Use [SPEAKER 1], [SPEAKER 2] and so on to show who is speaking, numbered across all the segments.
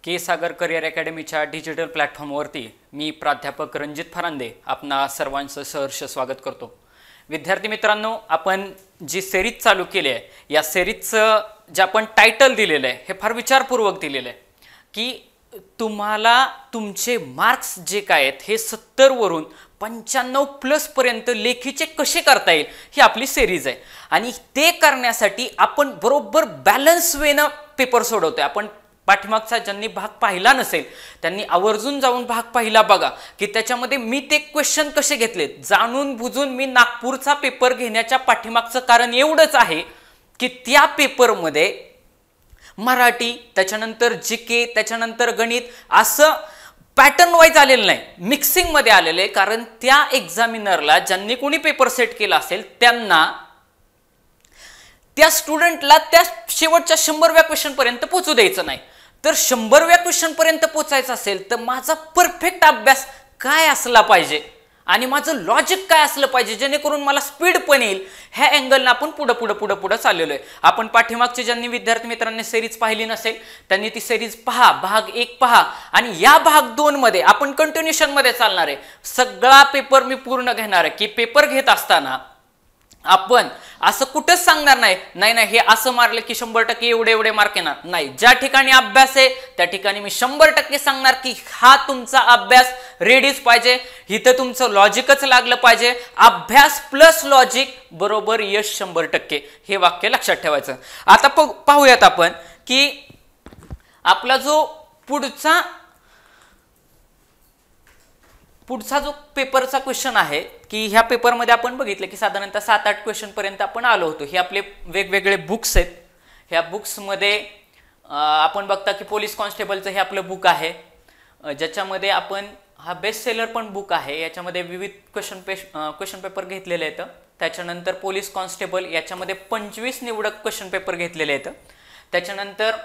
[SPEAKER 1] के सागर career अकॅडमीच्या digital प्लॅटफॉर्मवरती मी प्राध्यापक रणजित फरांदे आपणा सर्वांचं सहर्ष स्वागत करतो। विद्यार्थी मित्रांनो, आपण जी सिरीज चालू केली आहे या सिरीजचं जे आपण टायटल दिलेलं आहे हे फार विचारपूर्वक दिलेलं आहे की तुम्हाला तुमचे मार्क्स जे काय आहेत हे 70 वरून 95+ पर्यंत लेखीचे कसे करता येईल ही आपली सिरीज आहे। आणि ते करण्यासाठी आपण बरोबर बॅलन्स वेनं पेपर सोडवतोय। आपण पाठीमागचा ज्यांनी भाग पाहिला नसेल त्यांनी आवर्जून जाऊन भाग पाहिला बघा की त्याच्यामध्ये मी ते क्वेश्चन कसे घेतले जाणून बुजून। मी नागपूरचा पेपर घेण्याच्या पाठीमागचं कारण एवढंच आहे की त्या पेपरमध्ये मराठी, त्याच्यानंतर जीके, त्याच्यानंतर गणित असं पॅटर्न वाईज आलेलं नाही, मिक्सिंग मध्ये आलेले। कारण त्या एग्जामिनरला ज्यांनी कोणी पेपर सेट केला असेल त्यांना त्या स्टुडंटला त्या शेवटच्या 100व्या क्वेश्चन पर्यंत पोहोचू द्यायचं नाही। तर 100व्या क्वेश्चन पर्यंत पोहोचायचं असेल तर माझा परफेक्ट अभ्यास काय असला पाहिजे आणि माझं लॉजिक काय असलं पाहिजे जेणेकरून मला स्पीड पण येईल, ह्या अँगलने आपण पुढे चाललेलो आहे। आपण पाठीमागचे ज्यांनी विद्यार्थी मित्रांनी सिरीज पाहिली नसेल त्यांनी ती सिरीज पहा, भाग 1 पहा आणि या भाग 2 मध्ये आपण कंटिन्यूशन मध्ये चालणार आहे। सगळा पेपर मी पूर्ण घेणार आहे की पेपर घेत असताना आपण असं कुठंच सांगणार नाही हे असं मारलं की 100% एवढे मार्क येणार नाही। ज्या ठिकाणी अभ्यास आहे त्या ठिकाणी मी 100% सांगणार की हा तुमचा अभ्यास रेडीच पाहिजे, इथं तुमचं लॉजिकच लागलं पाहिजे। अभ्यास प्लस लॉजिक बरोबर यश 100%, हे वाक्य लक्षात ठेवायचं। आता पाहूयात आपण की आपला जो पुढचा जो पेपरचा क्वेश्चन आहे की ह्या पेपरमध्ये आपण बघितलं की साधारणतः 7-8 क्वेश्चन पर्यंत आपण आलो होतो। हे आपले वेगवेगळे बुक्स आहेत। ह्या बुक्समध्ये आपण बघता की पोलीस कॉन्स्टेबलचं हे आपलं बुक आहे ज्याच्यामध्ये आपण हा बेस्ट सेलर पण बुक आहे। याच्यामध्ये विविध क्वेश्चन पेपर घेतलेले आहेत। त्याच्यानंतर पोलीस कॉन्स्टेबल याच्यामध्ये 25 निवडक क्वेश्चन पेपर घेतलेले आहेत। त्याच्यानंतर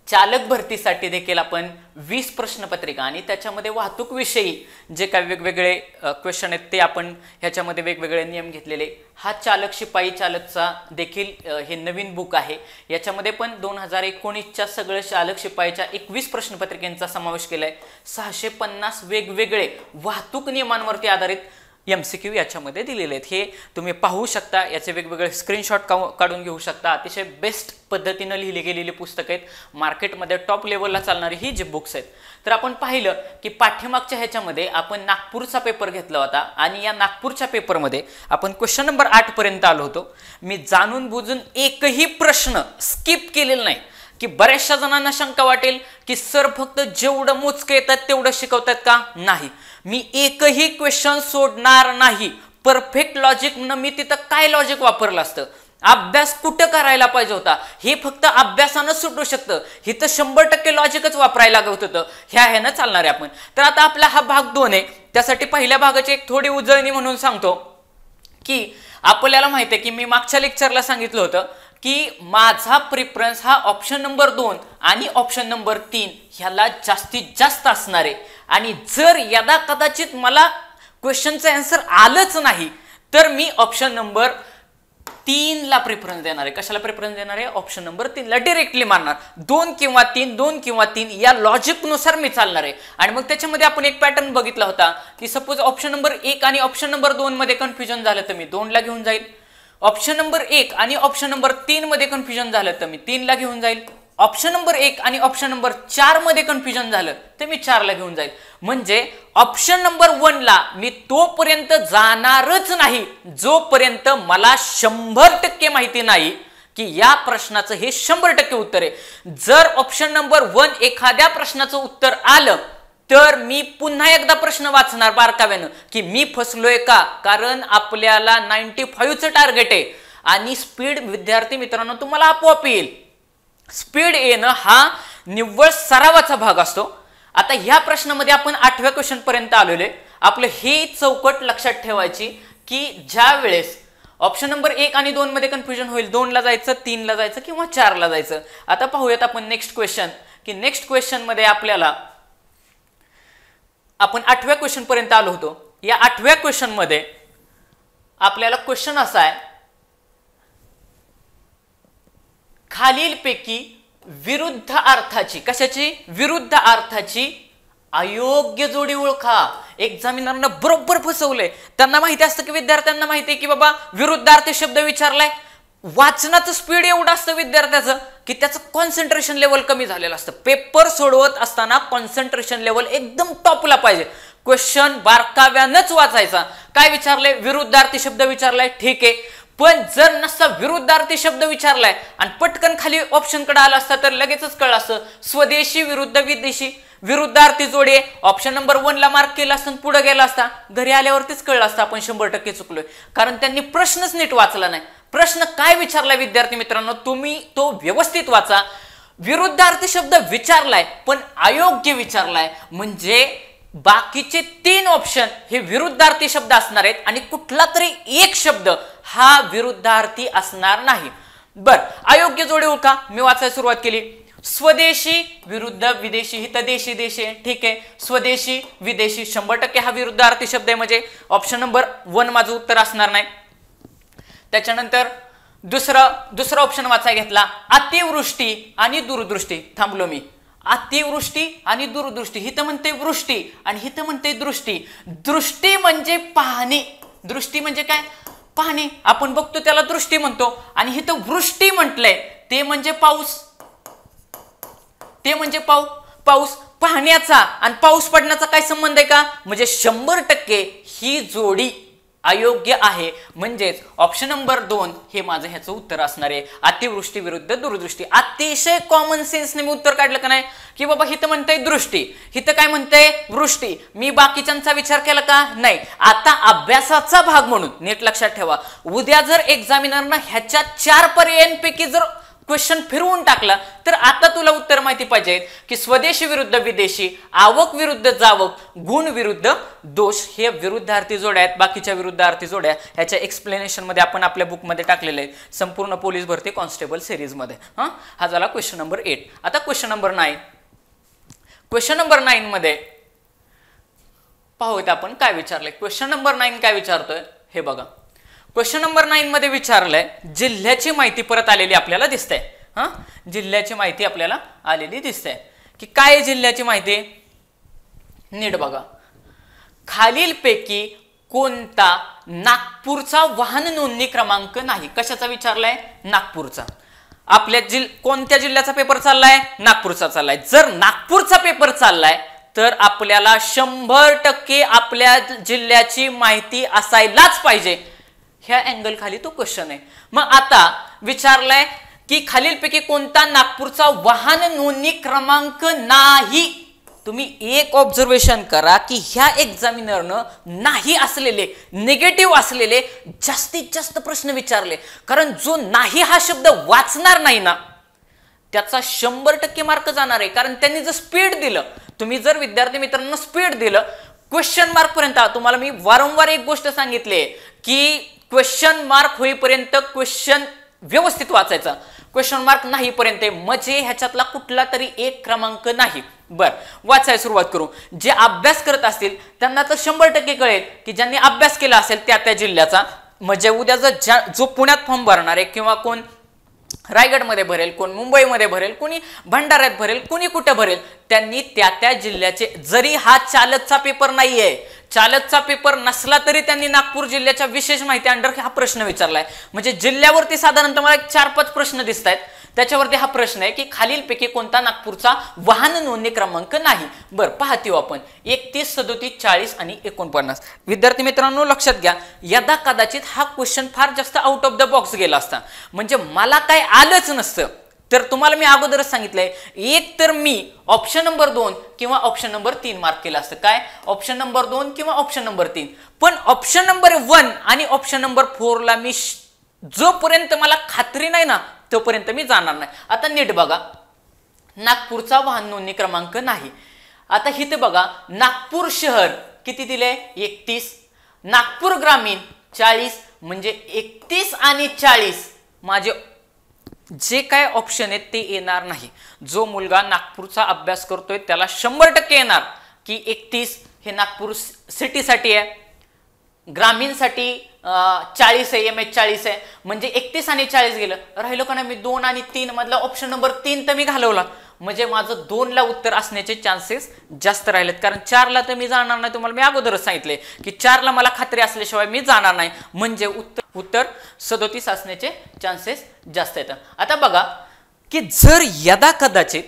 [SPEAKER 1] चालक भरतीसाठी देखील आपण 20 प्रश्नपत्रिका आणि त्याच्यामध्ये वाहतूक विषयी जे काही वेगवेगळे क्वेश्चन आहेत ते आपण ह्याच्यामध्ये वेगवेगळे नियम घेतलेले। हा चालक शिपाई चालकचा देखील हे नवीन बुक आहे। याच्यामध्ये पण 2019च्या सगळं चालक शिपाईच्या 21 प्रश्नपत्रिकांचा समावेश केलाय। 650 वेगवेगळे वाहतूक नियमांवरती आधारित MCQ याच्यामध्ये दिलेले आहेत। हे तुम्ही पाहू शकता, याचे वेगवेगळे स्क्रीनशॉट काढून घेऊ शकता। अतिशय बेस्ट पद्धतीने लिहिली गेलेली पुस्तक आहेत, मार्केटमध्ये टॉप लेवलला चालणारी ही जी बुक्स आहेत। तर आपण पाहिलं की पाठीमागच्या ह्याच्यामध्ये आपण नागपूरचा पेपर घेतला होता आणि या नागपूरच्या पेपरमध्ये आपण क्वेश्चन नंबर 8 पर्यंत आलो होतो। मी जाणून बुजून एकही प्रश्न स्किप केलेला नाही की बऱ्याचशा जणांना शंका वाटेल की सर फक्त जेवढं मोजके येतात तेवढं शिकवतात का? नाही, मी एकही क्वेश्चन सोडणार नाही। परफेक्ट लॉजिक न मी तिथं काय लॉजिक वापरलं असतं, अभ्यास कुठं करायला पाहिजे होता हे फक्त अभ्यासानं सुटू शकतं, इथं 100% लॉजिकच वापरायला लागत होतं। ह्यानं चालणार आहे आपण। तर आता आपला हा भाग 2 आहे, त्यासाठी पहिल्या भागाची एक थोडी उजळणी म्हणून सांगतो की आपल्याला माहिती आहे की मी मागच्या लेक्चरला सांगितलं होतं की माझा प्रेफरन्स हा ऑप्शन नंबर 2 आणि ऑप्शन नंबर 3 ह्याला जास्तीत जास्त असणार आहे। आणि जर यदा कदाचित मला क्वेश्चनचं आन्सर आलंच नाही तर मी ऑप्शन नंबर 3 ला प्रेफरन्स देणार आहे। कशाला प्रेफरन्स देणार आहे? ऑप्शन नंबर 3 ला डायरेक्टली मारणार। 2 किंवा 3 या लॉजिक नुसार मी चालणार आहे। आणि मग त्याच्यामध्ये आपण एक पॅटर्न बघितला होता की सपोज ऑप्शन नंबर 1 आणि ऑप्शन नंबर 2 मध्ये कन्फ्युजन झालं तर मी 2 ला घेऊन जाईल। ऑप्शन नंबर 1 आणि ऑप्शन नंबर 3 मध्ये कन्फ्युजन झालं तर मी 3 ला घेऊन जाईल। ऑप्शन नंबर 1 आणि ऑप्शन नंबर 4 मध्ये कन्फ्युजन झालं तर मी 4 ला घेऊन जाईल। म्हणजे ऑप्शन नंबर 1 ला मी तोपर्यंत जाणारच नाही जोपर्यंत मला 100% माहिती नाही की या प्रश्नाचं हे 100% उत्तर आहे। जर ऑप्शन नंबर 1 एखाद्या प्रश्नाचं उत्तर आलं तर मी पुन्हा एकदा प्रश्न वाचणार बारकाव्यानं की मी फसलोय का, कारण आपल्याला 95चं टार्गेट आहे आणि स्पीड विद्यार्थी मित्रांनो तुम्हाला आपोआप येईल। स्पीड येणं हा निव्वळ सरावाचा भाग असतो। आता ह्या प्रश्नामध्ये आपण 8व्या क्वेश्चन पर्यंत आलेलो आहे। आपलं हे चौकट लक्षात ठेवायची की ज्या वेळेस ऑप्शन नंबर 1 आणि 2 मध्ये कन्फ्युजन होईल 2 ला जायचं, 3 ला जायचं किंवा 4 ला जायचं। आता पाहूयात आपण नेक्स्ट क्वेश्चन की नेक्स्ट क्वेश्चन मध्ये आपल्याला आपण 8व्या क्वेश्चन पर्यंत आलो होतो। या 8व्या क्वेश्चन मध्ये आपल्याला क्वेश्चन असा आहे, खालीलपैकी विरुद्ध अर्थाची, कशाची? विरुद्ध अर्थाची अयोग्य जोडी ओळखा. एक्झामिनरनं बरोबर फसवलंय. त्यांना माहिती असतं की विद्यार्थ्यांना माहिती आहे की बाबा विरुद्धार्थी शब्द विचारलाय, वाचनाचं स्पीड एवढं असतं विद्यार्थ्याचं की त्याचं कॉन्सन्ट्रेशन लेवल कमी झालेलं असतं. पेपर सोडवत असताना कॉन्सन्ट्रेशन लेवल एकदम टॉपला पाहिजे. क्वेश्चन बारकाव्यानंच वाचायचा. काय विचारलंय? विरुद्धार्थी शब्द विचारलाय, ठीक आहे. पण जर नसता विरुद्धार्थी शब्द विचारलाय आणि पटकन खाली ऑप्शन कडे आला असता तर लगेचच कळलं असतं स्वदेशी विरुद्ध विदेशी, विरुद्धार्थी जोडी. ऑप्शन नंबर 1 ला मार्क केला असता, पुढे गेला असता, घरी आल्यावरतीच कळलं असतं आपण 100% चुकलोय. कारण त्यांनी प्रश्नच नीट वाचला नाही. प्रश्न काय विचारलाय विद्यार्थी मित्रांनो, तुम्ही तो व्यवस्थित वाचा. विरुद्धार्थी शब्द विचारलाय पण अयोग्य विचारलाय, म्हणजे बाकीचे 3 ऑप्शन हे विरुद्धार्थी शब्द असणार आहेत आणि कुठला तरी एक शब्द हा विरुद्धार्थी असणार नाही. बर, अयोग्य जोडी ओळखा. मी वाचायला सुरुवात केली. स्वदेशी विरुद्ध विदेशी, ही तर देशी देशी आहे, ठीक आहे. स्वदेशी विदेशी 100% हा विरुद्धार्थी शब्द आहे, म्हणजे ऑप्शन नंबर 1 माझं उत्तर असणार नाही. त्याच्यानंतर दुसरा ऑप्शन वाचायला घेतला, अतिवृष्टी आणि दूरदृष्टी. थांबलो मी. अतिवृष्टी आणि दूरदृष्टी, ही तर म्हणते वृष्टी आणि ही तर म्हणते दृष्टी. दृष्टी म्हणजे पाहणे, दृष्टी म्हणजे काय? पाहणे. आपण बघतो त्याला दृष्टी म्हणतो. आणि ही तर वृष्टी म्हटलंय, ते म्हणजे पाऊस, ते म्हणजे पाऊस. पाहण्याचा आणि पाऊस पडण्याचा काय संबंध आहे का? म्हणजे 100% ही जोडी अयोग्य आहे. म्हणजेच ऑप्शन नंबर 2 हे माझं ह्याचं उत्तर असणार आहे. अतिवृष्टी विरुद्ध दूरदृष्टी. अतिशय कॉमन सेन्सने मी उत्तर काढलं का नाही की बाबा हिथं म्हणतंय दृष्टी, हिथं काय म्हणतंय वृष्टी. मी बाकीच्यांचा विचार केला का? नाही. आता अभ्यासाचा भाग म्हणून नीट लक्षात ठेवा, उद्या जर एक्झामिनरनं ह्याच्या 4 पर्यायांपैकी जर क्वेश्चन फिरवून टाकला तर आता तुला उत्तर माहिती पाहिजे की स्वदेशी विरुद्ध विदेशी, आवक विरुद्ध जावक, गुण विरुद्ध दोष हे विरुद्धार्थी जोड्या आहेत. बाकीच्या विरुद्धार्थी जोड्या ह्याच्या एक्सप्लेनेशन मध्ये आपण आपल्या बुक मध्ये टाकलेले आहेत, संपूर्ण पोलीस भरती कॉन्स्टेबल सिरीज मध्ये. हा झाला क्वेश्चन नंबर 8. आता क्वेश्चन नंबर 9. क्वेश्चन नंबर 9 मध्ये पाहूयात आपण काय विचारलंय. क्वेश्चन नंबर 9 काय विचारतोय हे बघा. क्वेश्चन नंबर 9 मध्ये विचारलंय जिल्ह्याची माहिती परत आलेली आपल्याला दिसते. जिल्ह्याची माहिती आपल्याला आलेली दिसते की काय जिल्ह्याची माहिती? नीट बघा. खालीलपैकी कोणता नागपूरचा वाहन नोंदणी क्रमांक नाही? कशाचा विचारलाय? नागपूरचा. आपल्या कोणत्या जिल्ह्याचा पेपर चाललाय? नागपूरचा चाललाय. जर नागपूरचा पेपर चाललाय तर आपल्याला 100% आपल्या जिल्ह्याची माहिती असायलाच पाहिजे. ह्या अँगल खाली तो क्वेश्चन आहे. मग आता विचारलाय की खालीलपैकी कोणता नागपूरचा वाहन नोंदणी क्रमांक नाही? तुम्ही एक ऑब्झर्वेशन करा की ह्या एक्झामिनरनं नाही असलेले, निगेटिव्ह असलेले जास्तीत जास्त प्रश्न विचारले. कारण जो नाही हा शब्द वाचणार नाही ना त्याचा 100% मार्क जाणार आहे. कारण त्यांनी जर स्पीड दिलं, तुम्ही जर विद्यार्थी मित्रांनो स्पीड दिलं क्वेश्चन मार्क पर्यंत, तुम्हाला मी वारंवार एक गोष्ट सांगितली की क्वेश्चन मार्क होईपर्यंत क्वेश्चन व्यवस्थित वाचायचा. क्वेश्चन मार्क नाही पर्यंत म्हणजे ह्याच्यातला कुठला तरी एक क्रमांक नाही. बर, वाचायला सुरुवात करू. जे अभ्यास करत असतील त्यांना तर 100% कळेल की ज्यांनी अभ्यास केला असेल त्या जिल्ह्याचा. म्हणजे उद्या जो पुण्यात फॉर्म भरणार आहे किंवा कोण रायगडमध्ये भरेल, कोण मुंबईमध्ये भरेल, कोणी भंडाऱ्यात भरेल, कोणी कुठे भरेल, त्यांनी त्या जिल्ह्याचे, जरी हा चालकचा पेपर नाहीये, चालकचा पेपर नसला तरी त्यांनी नागपूर जिल्ह्याच्या विशेष माहिती अंडर हा प्रश्न विचारलाय. म्हणजे जिल्ह्यावरती साधारणतः मला 4-5 प्रश्न दिसत आहेत, त्याच्यावरती हा प्रश्न आहे की खालीलपैकी कोणता नागपूरचा वाहन नोंदणी क्रमांक नाही. बरं, पाहतो आपण 31, 37, 40 आणि 49. विद्यार्थी मित्रांनो लक्षात घ्या, यदा कदाचित हा क्वेश्चन फार जास्त आउट ऑफ द बॉक्स गेला असता, म्हणजे मला काय आलंच नसतं, तर तुम्हाला मी अगोदरच सांगितलंय एक तर मी ऑप्शन नंबर 2 किंवा ऑप्शन नंबर 3 मार्क केला असतं. काय? ऑप्शन नंबर 2 किंवा ऑप्शन नंबर 3. पण ऑप्शन नंबर 1 आणि ऑप्शन नंबर 4 ला मी जोपर्यंत मला खात्री नाही ना तोपर्यंत मी जाणार नाही. आता नीट बघा, नागपूरचा वाहन नोंदणी क्रमांक नाही. आता इथे बघा, नागपूर शहर किती दिले? 31. नागपूर ग्रामीण 40. म्हणजे 31 आणि 40 माझे जे काय ऑप्शन आहेत ते येणार नाही. जो मुलगा नागपूरचा अभ्यास करतोय त्याला 100% येणार की 31 हे नागपूर सिटीसाठी आहे, ग्रामीणसाठी 40 आहे, MH 40 आहे, म्हणजे 31 आणि 40 गेलं, राहिलो का नाही मी 2 आणि 3 मधला ऑप्शन नंबर 3 तर मी घालवला, म्हणजे माझं 2 ला उत्तर असण्याचे चान्सेस जास्त राहिलेत. कारण 4 ला तर मी जाणार नाही, तुम्हाला मी अगोदरच सांगितले की 4 ला मला खात्री असल्याशिवाय मी जाणार नाही, म्हणजे उत्तर 37 असण्याचे चान्सेस जास्त येतात. आता बघा की जर यदा कदाचित,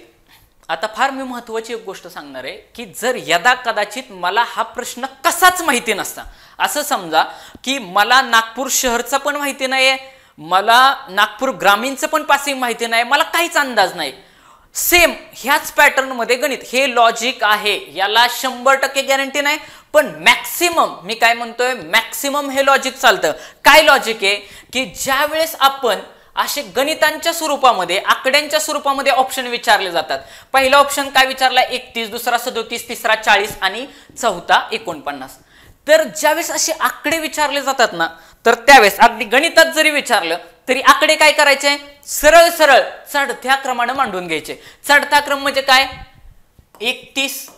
[SPEAKER 1] आता फार मी महत्वाची एक गोष्ट सांगणार आहे की जर यदा कदाचित मला हा प्रश्न कसाच माहिती नसता, असं समजा की मला नागपूर शहरचं पण माहिती नाहीये, मला नागपूर ग्रामीणचं पण पासिंग माहिती नाही, मला काहीच अंदाज नाही, सेम ह्याच पॅटर्न मध्ये गणित, हे लॉजिक आहे, याला 100% गॅरंटी नाही, पण मॅक्सिमम, मी काय म्हणतोय मॅक्सिमम हे लॉजिक चालतं. काय लॉजिक आहे की ज्या वेळेस आपण असे गणितांच्या स्वरूपामध्ये, आकड्यांच्या स्वरूपामध्ये ऑप्शन विचारले जातात, पहिला ऑप्शन काय विचारला 31, दुसरा 37, तिसरा 40 आणि चौथा 49, तर ज्यावेळेस असे आकडे विचारले जातात ना, तर त्यावेळेस अगदी गणितात जरी विचारलं तरी आकडे काय करायचे, सरळ सरळ चढत्या क्रमाने मांडून घ्यायचे. चढता क्रम म्हणजे काय 31,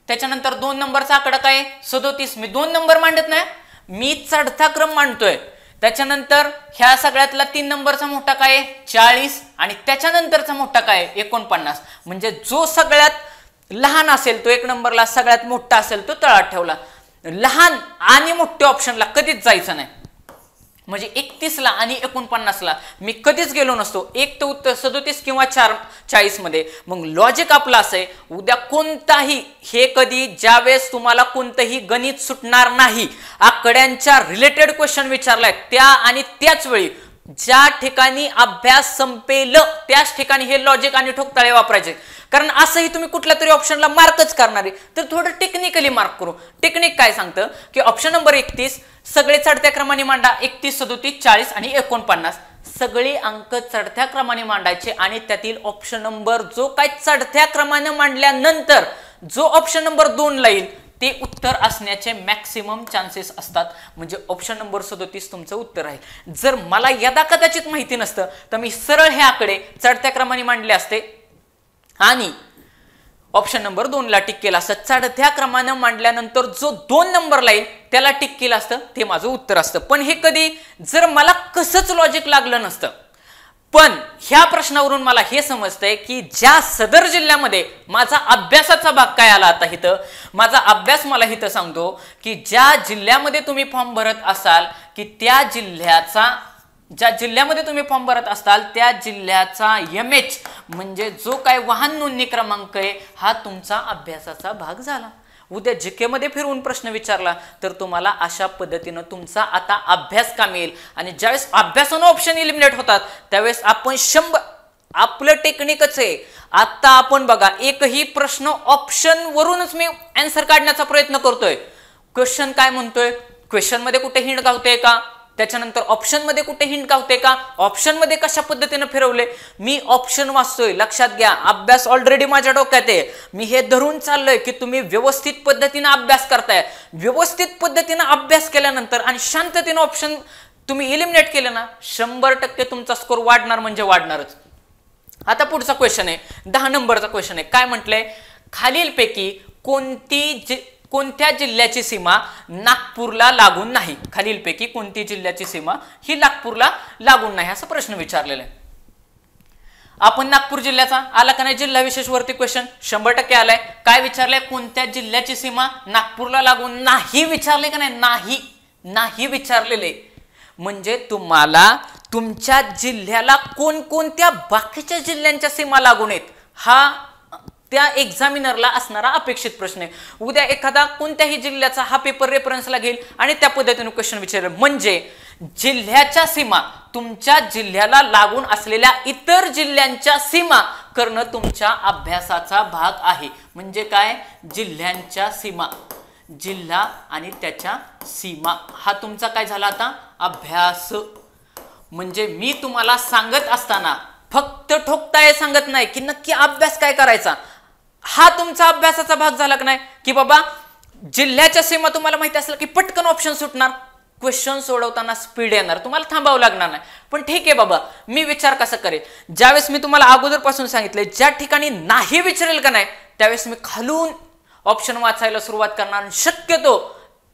[SPEAKER 1] त्याच्यानंतर 2 नंबरचा आकडा काय 37, मी 2 नंबर मांडत नाही, मी चढता क्रम मांडतोय. त्याच्यानंतर ह्या सगळ्यातला 3 नंबरचा मोठा काय 40 आणि त्याच्यानंतरचा मोठा काय 49, म्हणजे जो सगळ्यात लहान असेल तो 1 नंबरला, सगळ्यात मोठा असेल तो तळात ठेवला. लहान आणि मोठ्या ऑप्शनला कधीच जायचं नाही, म्हणजे 31 ला आणि 49 ला मी कधीच गेलो नसतो, एक तर उत्तर 37 किंवा 40 मध्ये. मग लॉजिक आपलं असं आहे, उद्या कोणताही, हे कधी ज्यावेळेस तुम्हाला कोणतंही गणित सुटणार नाही, आकड्यांच्या रिलेटेड क्वेश्चन विचारलाय त्या आणि त्याच वेळी ज्या ठिकाणी अभ्यास संपेल त्याच ठिकाणी हे लॉजिक आणि ठोकताळे वापरायचे. कारण असंही तुम्ही कुठल्या तरी ऑप्शनला मार्कच करणार आहे, तर थोडं टेक्निकली मार्क करू. टेक्निक काय सांगतं की ऑप्शन नंबर 31 सगळे चढत्या क्रमाने मांडा, 31, 37, 40 आणि 49 सगळे अंक चढत्या क्रमाने मांडायचे आणि त्यातील ऑप्शन नंबर जो काय चढत्या क्रमाने मांडल्यानंतर जो ऑप्शन नंबर 2 ला येईल ते उत्तर असण्याचे मॅक्सिमम चान्सेस असतात, म्हणजे ऑप्शन नंबर 37 तुमचं उत्तर आहे. जर मला यदा कदाचित माहिती नसतं तर मी सरळ हे आकडे चढत्या क्रमाने मांडले असते आणि ऑप्शन नंबर 2 ला टिक केला असतं. चढत्या क्रमाने मांडल्यानंतर जो 2 नंबरला येईल त्याला टिक केलं असतं, ते माझं उत्तर असतं. पण हे कधी जर मला कसंच लॉजिक लागलं नसतं. पण ह्या प्रश्नावरून मला हे समजतंय की ज्या सदर जिल्ह्यामध्ये माझा अभ्यासाचा भाग काय आला, आता इथं माझा अभ्यास मला इथं सांगतो की ज्या जिल्ह्यामध्ये तुम्ही फॉर्म भरत असाल की त्या जिल्ह्याचा, ज्या जिल्ह्यामध्ये तुम्ही फॉर्म भरत असताल त्या जिल्ह्याचा MH म्हणजे जो काय वाहन नोंदणी क्रमांक आहे हा तुमचा अभ्यासाचा भाग झाला. उद्या जीके मध्ये फिरवून प्रश्न विचारला तर तुम्हाला अशा पद्धतीनं तुमचा आता अभ्यास कामी येईल. आणि ज्यावेळेस अभ्यासानं ऑप्शन इलिमिनेट होतात त्यावेळेस आपण 100, आपलं टेक्निकच आहे. आता आपण बघा एकही प्रश्न ऑप्शन वरूनच मी आन्सर काढण्याचा प्रयत्न करतोय. क्वेश्चन काय म्हणतोय, क्वेश्चन मध्ये कुठे हिंट गावते का, त्याच्यानंतर ऑप्शन मध्ये कुठे हिंट गावते का, ऑप्शन मध्ये कशा पद्धतीने फिरवले, मी ऑप्शन वाचतोय. लक्षात घ्या अभ्यास ऑलरेडी माझ्या डोक्यात आहे, मी हे धरून चाललोय की तुम्ही व्यवस्थित पद्धतीने अभ्यास करताय. व्यवस्थित पद्धतीने अभ्यास केल्यानंतर आणि शांततेने ऑप्शन तुम्ही इलिमिनेट केले ना 100% तुमचा स्कोर वाढणार म्हणजे वाढणारच. आता पुढचा क्वेश्चन आहे 10 नंबरचा क्वेश्चन आहे. काय म्हटलंय, खालीलपैकी कोणत्या जिल्ह्याची सीमा नागपूरला लागून नाही, खालीलपैकी कोणती जिल्ह्याची सीमा ही नागपूरला लागून नाही असा प्रश्न विचारलेला आहे. आपण नागपूर जिल्ह्याचा आला का नाही, जिल्हा विशेष वरती क्वेश्चन 100% आलाय. काय विचारलंय, कोणत्या जिल्ह्याची सीमा नागपूरला लागून नाही विचारले का नाही, नाही विचारलेले. म्हणजे तुम्हाला तुमच्या जिल्ह्याला कोणकोणत्या बाकीच्या जिल्ह्यांच्या सीमा लागून आहेत हा त्या एक्झामिनरला असणारा अपेक्षित प्रश्न आहे. उद्या एखादा कोणत्याही जिल्ह्याचा हा पेपर रेफरन्सला घेईल आणि त्या पद्धतीने क्वेश्चन विचारेल. म्हणजे जिल्ह्याच्या सीमा, तुमच्या जिल्ह्याला लागून असलेल्या इतर जिल्ह्यांच्या सीमा करणं तुमच्या अभ्यासाचा भाग आहे. म्हणजे काय, जिल्ह्यांच्या सीमा, जिल्हा आणि त्याच्या सीमा हा तुमचा काय झाला आता अभ्यास. म्हणजे मी तुम्हाला सांगत असताना फक्त ठोकताय सांगत नाही की नक्की अभ्यास काय करायचा, हा तुमचा अभ्यासाचा भाग झाला की नाही. की बाबा जिल्ह्याच्या सीमा तुम्हाला माहिती असलं की पटकन ऑप्शन सुटणार, क्वेश्चन सोडवताना स्पीड येणार, तुम्हाला थांबावं लागणार नाही. पण ठीक आहे बाबा, मी विचार कसा करेल, ज्यावेळेस मी तुम्हाला अगोदरपासून सांगितले ज्या ठिकाणी नाही विचारेल का नाही त्यावेळेस मी खालून ऑप्शन वाचायला सुरुवात करणार. शक्यतो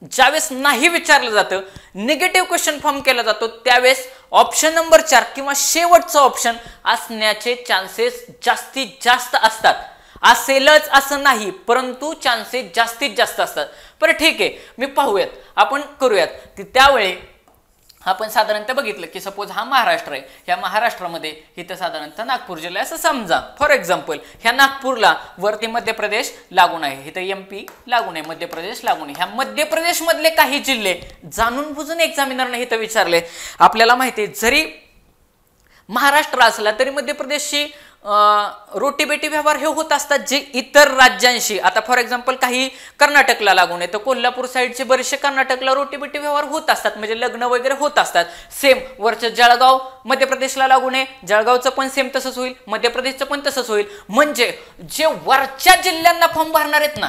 [SPEAKER 1] ज्यावेळेस नाही विचारलं जातं, निगेटिव्ह क्वेश्चन फॉर्म केला जातो, त्यावेळेस ऑप्शन नंबर 4 किंवा शेवटचं ऑप्शन असण्याचे चान्सेस जास्तीत जास्त असतात. असेलच असं नाही, परंतु चान्सेस जास्तीत जास्त असतात. बरं ठीक आहे, मी पाहूयात, आपण करूयात. त्यावेळी आपण साधारणतः बघितलं की सपोज हा महाराष्ट्र आहे, ह्या महाराष्ट्रामध्ये इथं साधारणतः नागपूर जिल्हा असं समजा. फॉर एक्झाम्पल ह्या नागपूरला वरती मध्य प्रदेश लागून आहे, इथं MP लागून आहे, मध्य प्रदेश लागून आहे. ह्या मध्य प्रदेश मधले काही जिल्हे जाणून बुजून एक्झामिनरने इथं विचारले. आपल्याला माहिती आहे जरी महाराष्ट्र असला तरी मध्य प्रदेशशी रोटीबेटी व्यवहार हे होत असतात जे इतर राज्यांशी. आता फॉर एक्झाम्पल काही कर्नाटकला लागून आहे, तर कोल्हापूर साईडचे बरेचसे कर्नाटकला रोटीबेटी व्यवहार होत असतात, म्हणजे लग्न वगैरे होत असतात. सेम वरचं जळगाव मध्य प्रदेशला लागून आहे, जळगावचं पण सेम तसंच होईल, मध्य प्रदेशचं पण तसंच होईल. म्हणजे जे वरच्या जिल्ह्यांना फॉर्म भरणार आहेत ना,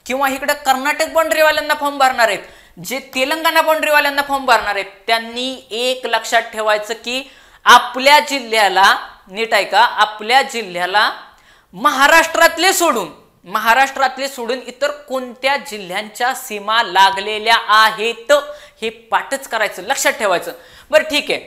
[SPEAKER 1] किंवा इकडे कर्नाटक बाउंड्रीवाल्यांना फॉर्म भरणार आहेत, जे तेलंगणा बाउंड्रीवाल्यांना फॉर्म भरणार आहेत, त्यांनी एक लक्षात ठेवायचं की आपल्या जिल्ह्याला, नीट ऐका, आपल्या जिल्ह्याला महाराष्ट्रातले सोडून इतर कोणत्या जिल्ह्यांच्या सीमा लागलेल्या आहेत हे पाठच करायचं, लक्षात ठेवायचं. बरं ठीक आहे,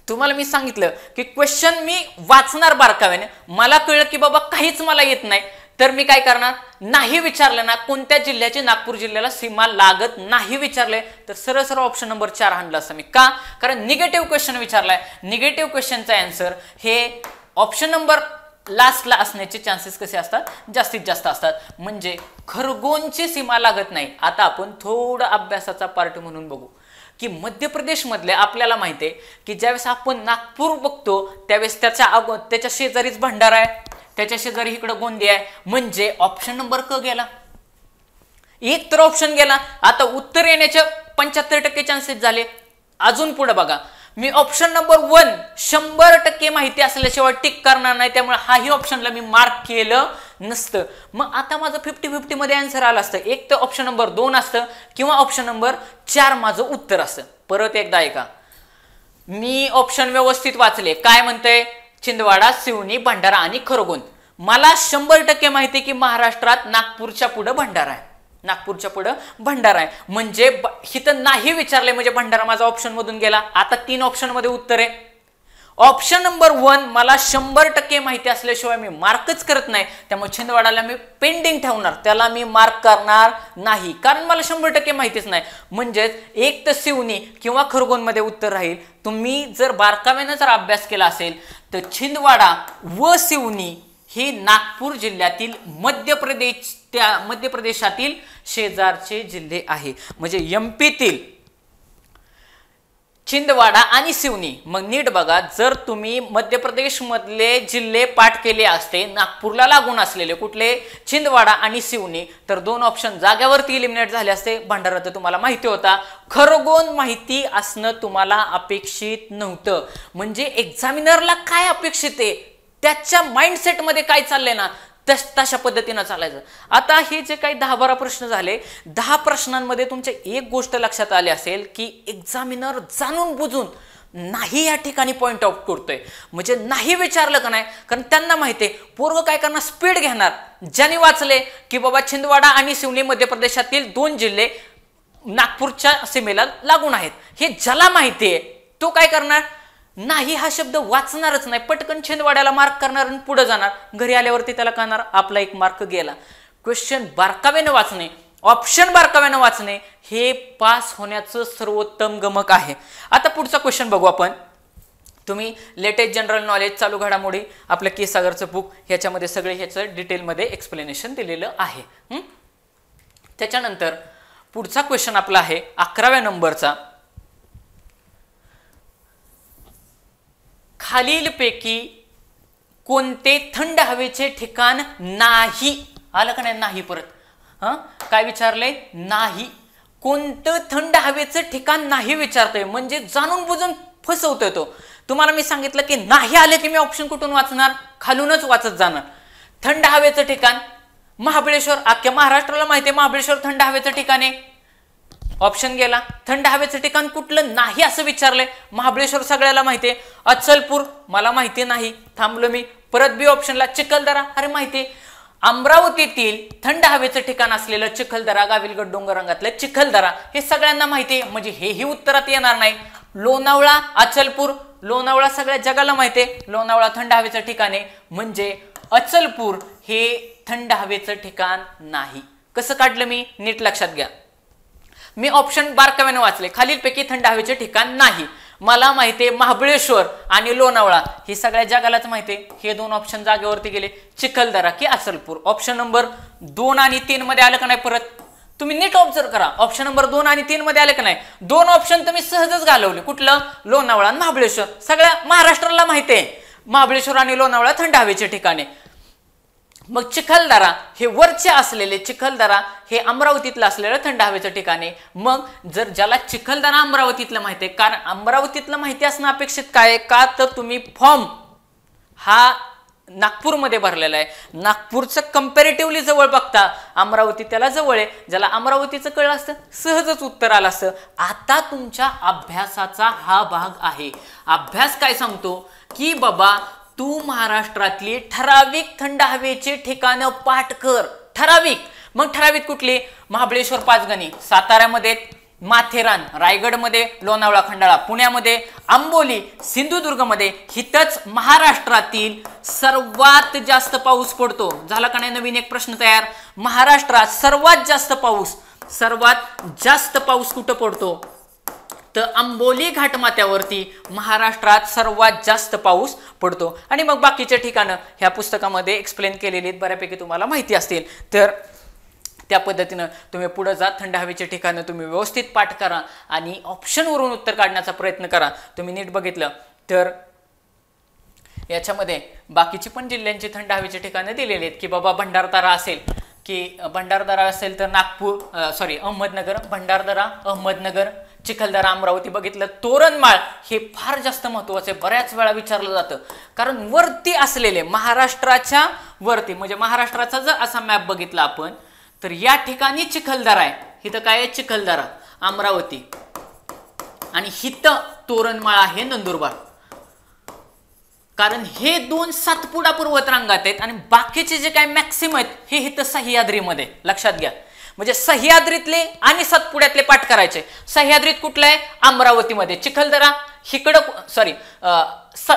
[SPEAKER 1] तुम्हाला मी सांगितलं की क्वेश्चन मी वाचणार बारकाव्याने. मला कळलं की बाबा काहीच मला येत नाही, तर मी काय करणार, नाही विचारलं ना कोणत्या जिल्ह्याची नागपूर जिल्ह्याला सीमा लागत नाही विचारले, तर सरळ सरळ ऑप्शन नंबर 4 आणलं असं मी. का? कारण निगेटिव्ह क्वेश्चन विचारलाय, निगेटिव्ह क्वेश्चनचा आन्सर हे ऑप्शन नंबर लास्टला असण्याचे चान्सेस कसे असतात, जास्तीत जास्त असतात. म्हणजे खरगोनची सीमा लागत नाही. आता आपण थोडं अभ्यासाचा पार्ट म्हणून बघू की मध्य प्रदेशमधले आपल्याला माहिती आहे की ज्यावेळेस आपण नागपूर बघतो त्यावेळेस त्याच्या शेजारीच भंडारा आहे, त्याच्या शेजारी इकडं गोंदिया आहे. म्हणजे ऑप्शन नंबर क गेला, एक तर ऑप्शन गेला. आता उत्तर येण्याचे 75% चान्सेस झाले. अजून पुढे बघा, मी ऑप्शन नंबर 1 100% माहिती असल्याशिवाय टिक करणार नाही, त्यामुळे हाही ऑप्शनला मी मार्क केलं नसतं. मग आता माझं 50-50 मध्ये आन्सर आलं असतं. एक तर ऑप्शन नंबर 2 असतं किंवा ऑप्शन नंबर 4 माझं उत्तर असतं. परत एकदा ऐका, मी ऑप्शन व्यवस्थित वाचले. काय म्हणतंय, छिंदवाडा, सिवनी, भंडारा आणि खरगोन. मला 100% माहिती की महाराष्ट्रात नागपूरच्या पुढे भंडारा आहे, नागपूरच्या पुढे भंडारा आहे. म्हणजे इथं नाही विचारले, म्हणजे भंडारा माझा ऑप्शन मधून गेला. आता 3 ऑप्शन मध्ये उत्तर आहे. ऑप्शन नंबर 1 मला 100% माहिती असल्याशिवाय मी मार्कच करत नाही, त्यामुळे छिंदवाडाला मी पेंडिंग ठेवणार, त्याला मी मार्क करणार नाही, कारण मला 100% माहितीच नाही. म्हणजेच एक तर सिवनी किंवा खरगोन मध्ये उत्तर राहील. तुम्ही जर बारकाव्यानं जर अभ्यास केला असेल तर छिंदवाडा व सिवनी हे नागपूर जिल्ह्यातील मध्य प्रदेशातील शेजारचे जिल्हे आहे. म्हणजे MP छिंदवाडा आणि सिवनी. मग नीट बघा, जर तुम्ही मध्य प्रदेश मधले जिल्हे पाठ केले असते नागपूरला लागून असलेले कुठले, छिंदवाडा आणि सिवनी, तर 2 ऑप्शन जाग्यावरती इलिमिनेट झाले असते. भंडारा तर तुम्हाला माहिती होता, खरगोन माहिती असणं तुम्हाला अपेक्षित नव्हतं. म्हणजे एक्झामिनरला काय अपेक्षित आहे, त्याच्या माइंडसेट मध्ये काय चाललंय ना, तशा पद्धतीनं चालायचं. आता हे जे काही 10-12 प्रश्न झाले, 10 प्रश्नांमध्ये तुमच्या एक गोष्ट लक्षात आली असेल की एक्झामिनर जाणून बुजून नाही या ठिकाणी पॉइंट आउट करतोय. म्हणजे नाही विचारलं का नाही, कारण त्यांना माहिती आहे पोरग काय करणार, स्पीड घेणार. ज्यांनी वाचले की बाबा छिंदवाडा आणि सिवनी मध्य प्रदेशातील 2 जिल्हे नागपूरच्या सीमेला लागून आहेत, हे ज्याला माहिती आहे तो काय करणार, नाही हा शब्द वाचणारच नाही, पटकन छिंदवाड्याला मार्क करणार आणि पुढे जाणार. घरी आल्यावरती त्याला कळणार आपला 1 मार्क गेला. क्वेश्चन बारकाव्याने वाचणे, ऑप्शन बारकाव्याने वाचणे हे पास होण्याचं सर्वोत्तम गमक आहे. आता पुढचा क्वेश्चन बघू आपण. तुम्ही लेटेस्ट जनरल नॉलेज, चालू घडामोडी, आपलं के सागरचं बुक, ह्याच्यामध्ये सगळे ह्याचं डिटेलमध्ये एक्सप्लेनेशन दिलेलं आहे. त्याच्यानंतर पुढचा क्वेश्चन आपला आहे 11व्या नंबरचा. खालीलपैकी कोणते थंड हवेचे ठिकाण नाही, आलं का नाही, परत काय विचारलंय, नाही. कोणतं थंड हवेचं ठिकाण नाही विचारतोय, म्हणजे जाणून बुजून फसवतोय तो. तुम्हाला मी सांगितलं की नाही आले की मी ऑप्शन कुठून वाचणार, खालूनच वाचत जाणार. थंड हवेचं ठिकाण महाबळेश्वर, अख्ख्या महाराष्ट्राला माहिती आहे महाबळेश्वर थंड हवेचं ठिकाण आहे. ऑप्शन गेला. थंड हवेचं ठिकाण कुठलं नाही असं विचारलंय, महाबळेश्वर सगळ्याला माहिती आहे. अचलपूर मला माहिती नाही, थांबलो मी. परत बी ऑप्शनला चिखलदरा, अरे माहिती आहे. अमरावतीतील थंड हवेचं ठिकाण असलेलं चिखलदरा, गाविलगड डोंगर रंगातलं चिखलदरा हे सगळ्यांना माहिती आहे, म्हणजे हेही उत्तरात येणार नाही. लोणावळा, अचलपूर, लोणावळा सगळ्या जगाला माहिती आहे, लोणावळा थंड हवेचं ठिकाण आहे, म्हणजे अचलपूर हे थंड हवेचं ठिकाण नाही. कसं काढलं मी, नीट लक्षात घ्या. मी ऑप्शन बारकाव्याने वाचले, खालीलपैकी थंड हवेचे ठिकाण नाही. मला माहिती आहे महाबळेश्वर आणि लोणावळा ही सगळ्या जगालाच माहिती आहे. हे दोन ऑप्शन जागेवरती गेले, चिखलदरा की अचलपूर. ऑप्शन नंबर 2 आणि 3 मध्ये आलं का नाही, परत तुम्ही नीट ऑब्झर्व करा. ऑप्शन नंबर 2 आणि 3 मध्ये आले का नाही, 2 ऑप्शन तुम्ही सहजच घालवले. कुठलं, लोणावळा आणि महाबळेश्वर. सगळ्या महाराष्ट्राला माहिती आहे महाबळेश्वर आणि लोणावळा थंड हवेचे ठिकाणे. मग चिखलदरा हे वरचे असलेले, चिखलदरा हे अमरावतीतलं असलेलं थंड हवेचं ठिकाण आहे. मग जर ज्याला चिखलदरा अमरावतीतलं माहिती आहे, कारण अमरावतीतलं माहिती असणं अपेक्षित काय आहे का, तर तुम्ही फॉर्म हा नागपूरमध्ये भरलेला आहे, नागपूरचं कंपॅरेटिव्हली जवळ बघता अमरावती त्याला जवळ आहे. ज्याला अमरावतीचं कळलं असतं सहजच उत्तर आलं असतं. आता तुमच्या अभ्यासाचा हा भाग आहे. अभ्यास काय सांगतो की बाबा तू महाराष्ट्रातली ठराविक थंड हवेची ठिकाणं पाठ कर. ठराविक, मग ठराविक कुठली, महाबळेश्वर, पाचगणी, साताऱ्यामध्ये माथेरान, रायगडमध्ये लोणावळा खंडाळा, पुण्यामध्ये आंबोली, सिंधुदुर्गमध्ये हितच महाराष्ट्रातील सर्वात जास्त पाऊस पडतो. झाला का नाही नवीन एक प्रश्न तयार. महाराष्ट्रात सर्वात जास्त पाऊस कुठं पडतो, तर आंबोली घाटमाथ्यावरती महाराष्ट्रात सर्वात जास्त पाऊस पडतो. आणि मग बाकीचे ठिकाणं ह्या पुस्तकामध्ये एक्सप्लेन केलेली आहेत, बऱ्यापैकी तुम्हाला माहिती असतील. तर त्या पद्धतीनं तुम्ही पुढे जा. थंड हवेचे ठिकाणं तुम्ही व्यवस्थित पाठ करा आणि ऑप्शनवरून उत्तर काढण्याचा प्रयत्न करा. तुम्ही नीट बघितलं तर याच्यामध्ये बाकीची पण जिल्ह्यांची थंड हवेची ठिकाणं दिलेली आहेत, की बाबा भंडारदरा असेल, की भंडारदरा असेल तर अहमदनगर, भंडारदरा, अहमदनगर, चिखलदरा, अमरावती बघितलं. तोरणमाळ हे फार जास्त महत्वाचं आहे, बऱ्याच वेळा विचारलं जातं. कारण वरती असलेले, महाराष्ट्राच्या वरती, म्हणजे महाराष्ट्राचा जर असा मॅप बघितला आपण, तर या ठिकाणी चिखलदरा आहे, हिथं काय आहे, चिखलदरा, अमरावती, आणि हिथं तोरणमाळ आहे, नंदुरबार. कारण हे 2 सातपुडा पर्वत रांगात आहेत आणि बाकीचे जे काय मॅक्सिमम आहेत हे हिथं सह्याद्रीमध्ये. लक्षात घ्या, म्हणजे सह्याद्रीतले आणि सातपुड्यातले पाठ करायचे. सह्याद्रीत कुठलं आहे, अमरावतीमध्ये. चिखलदरा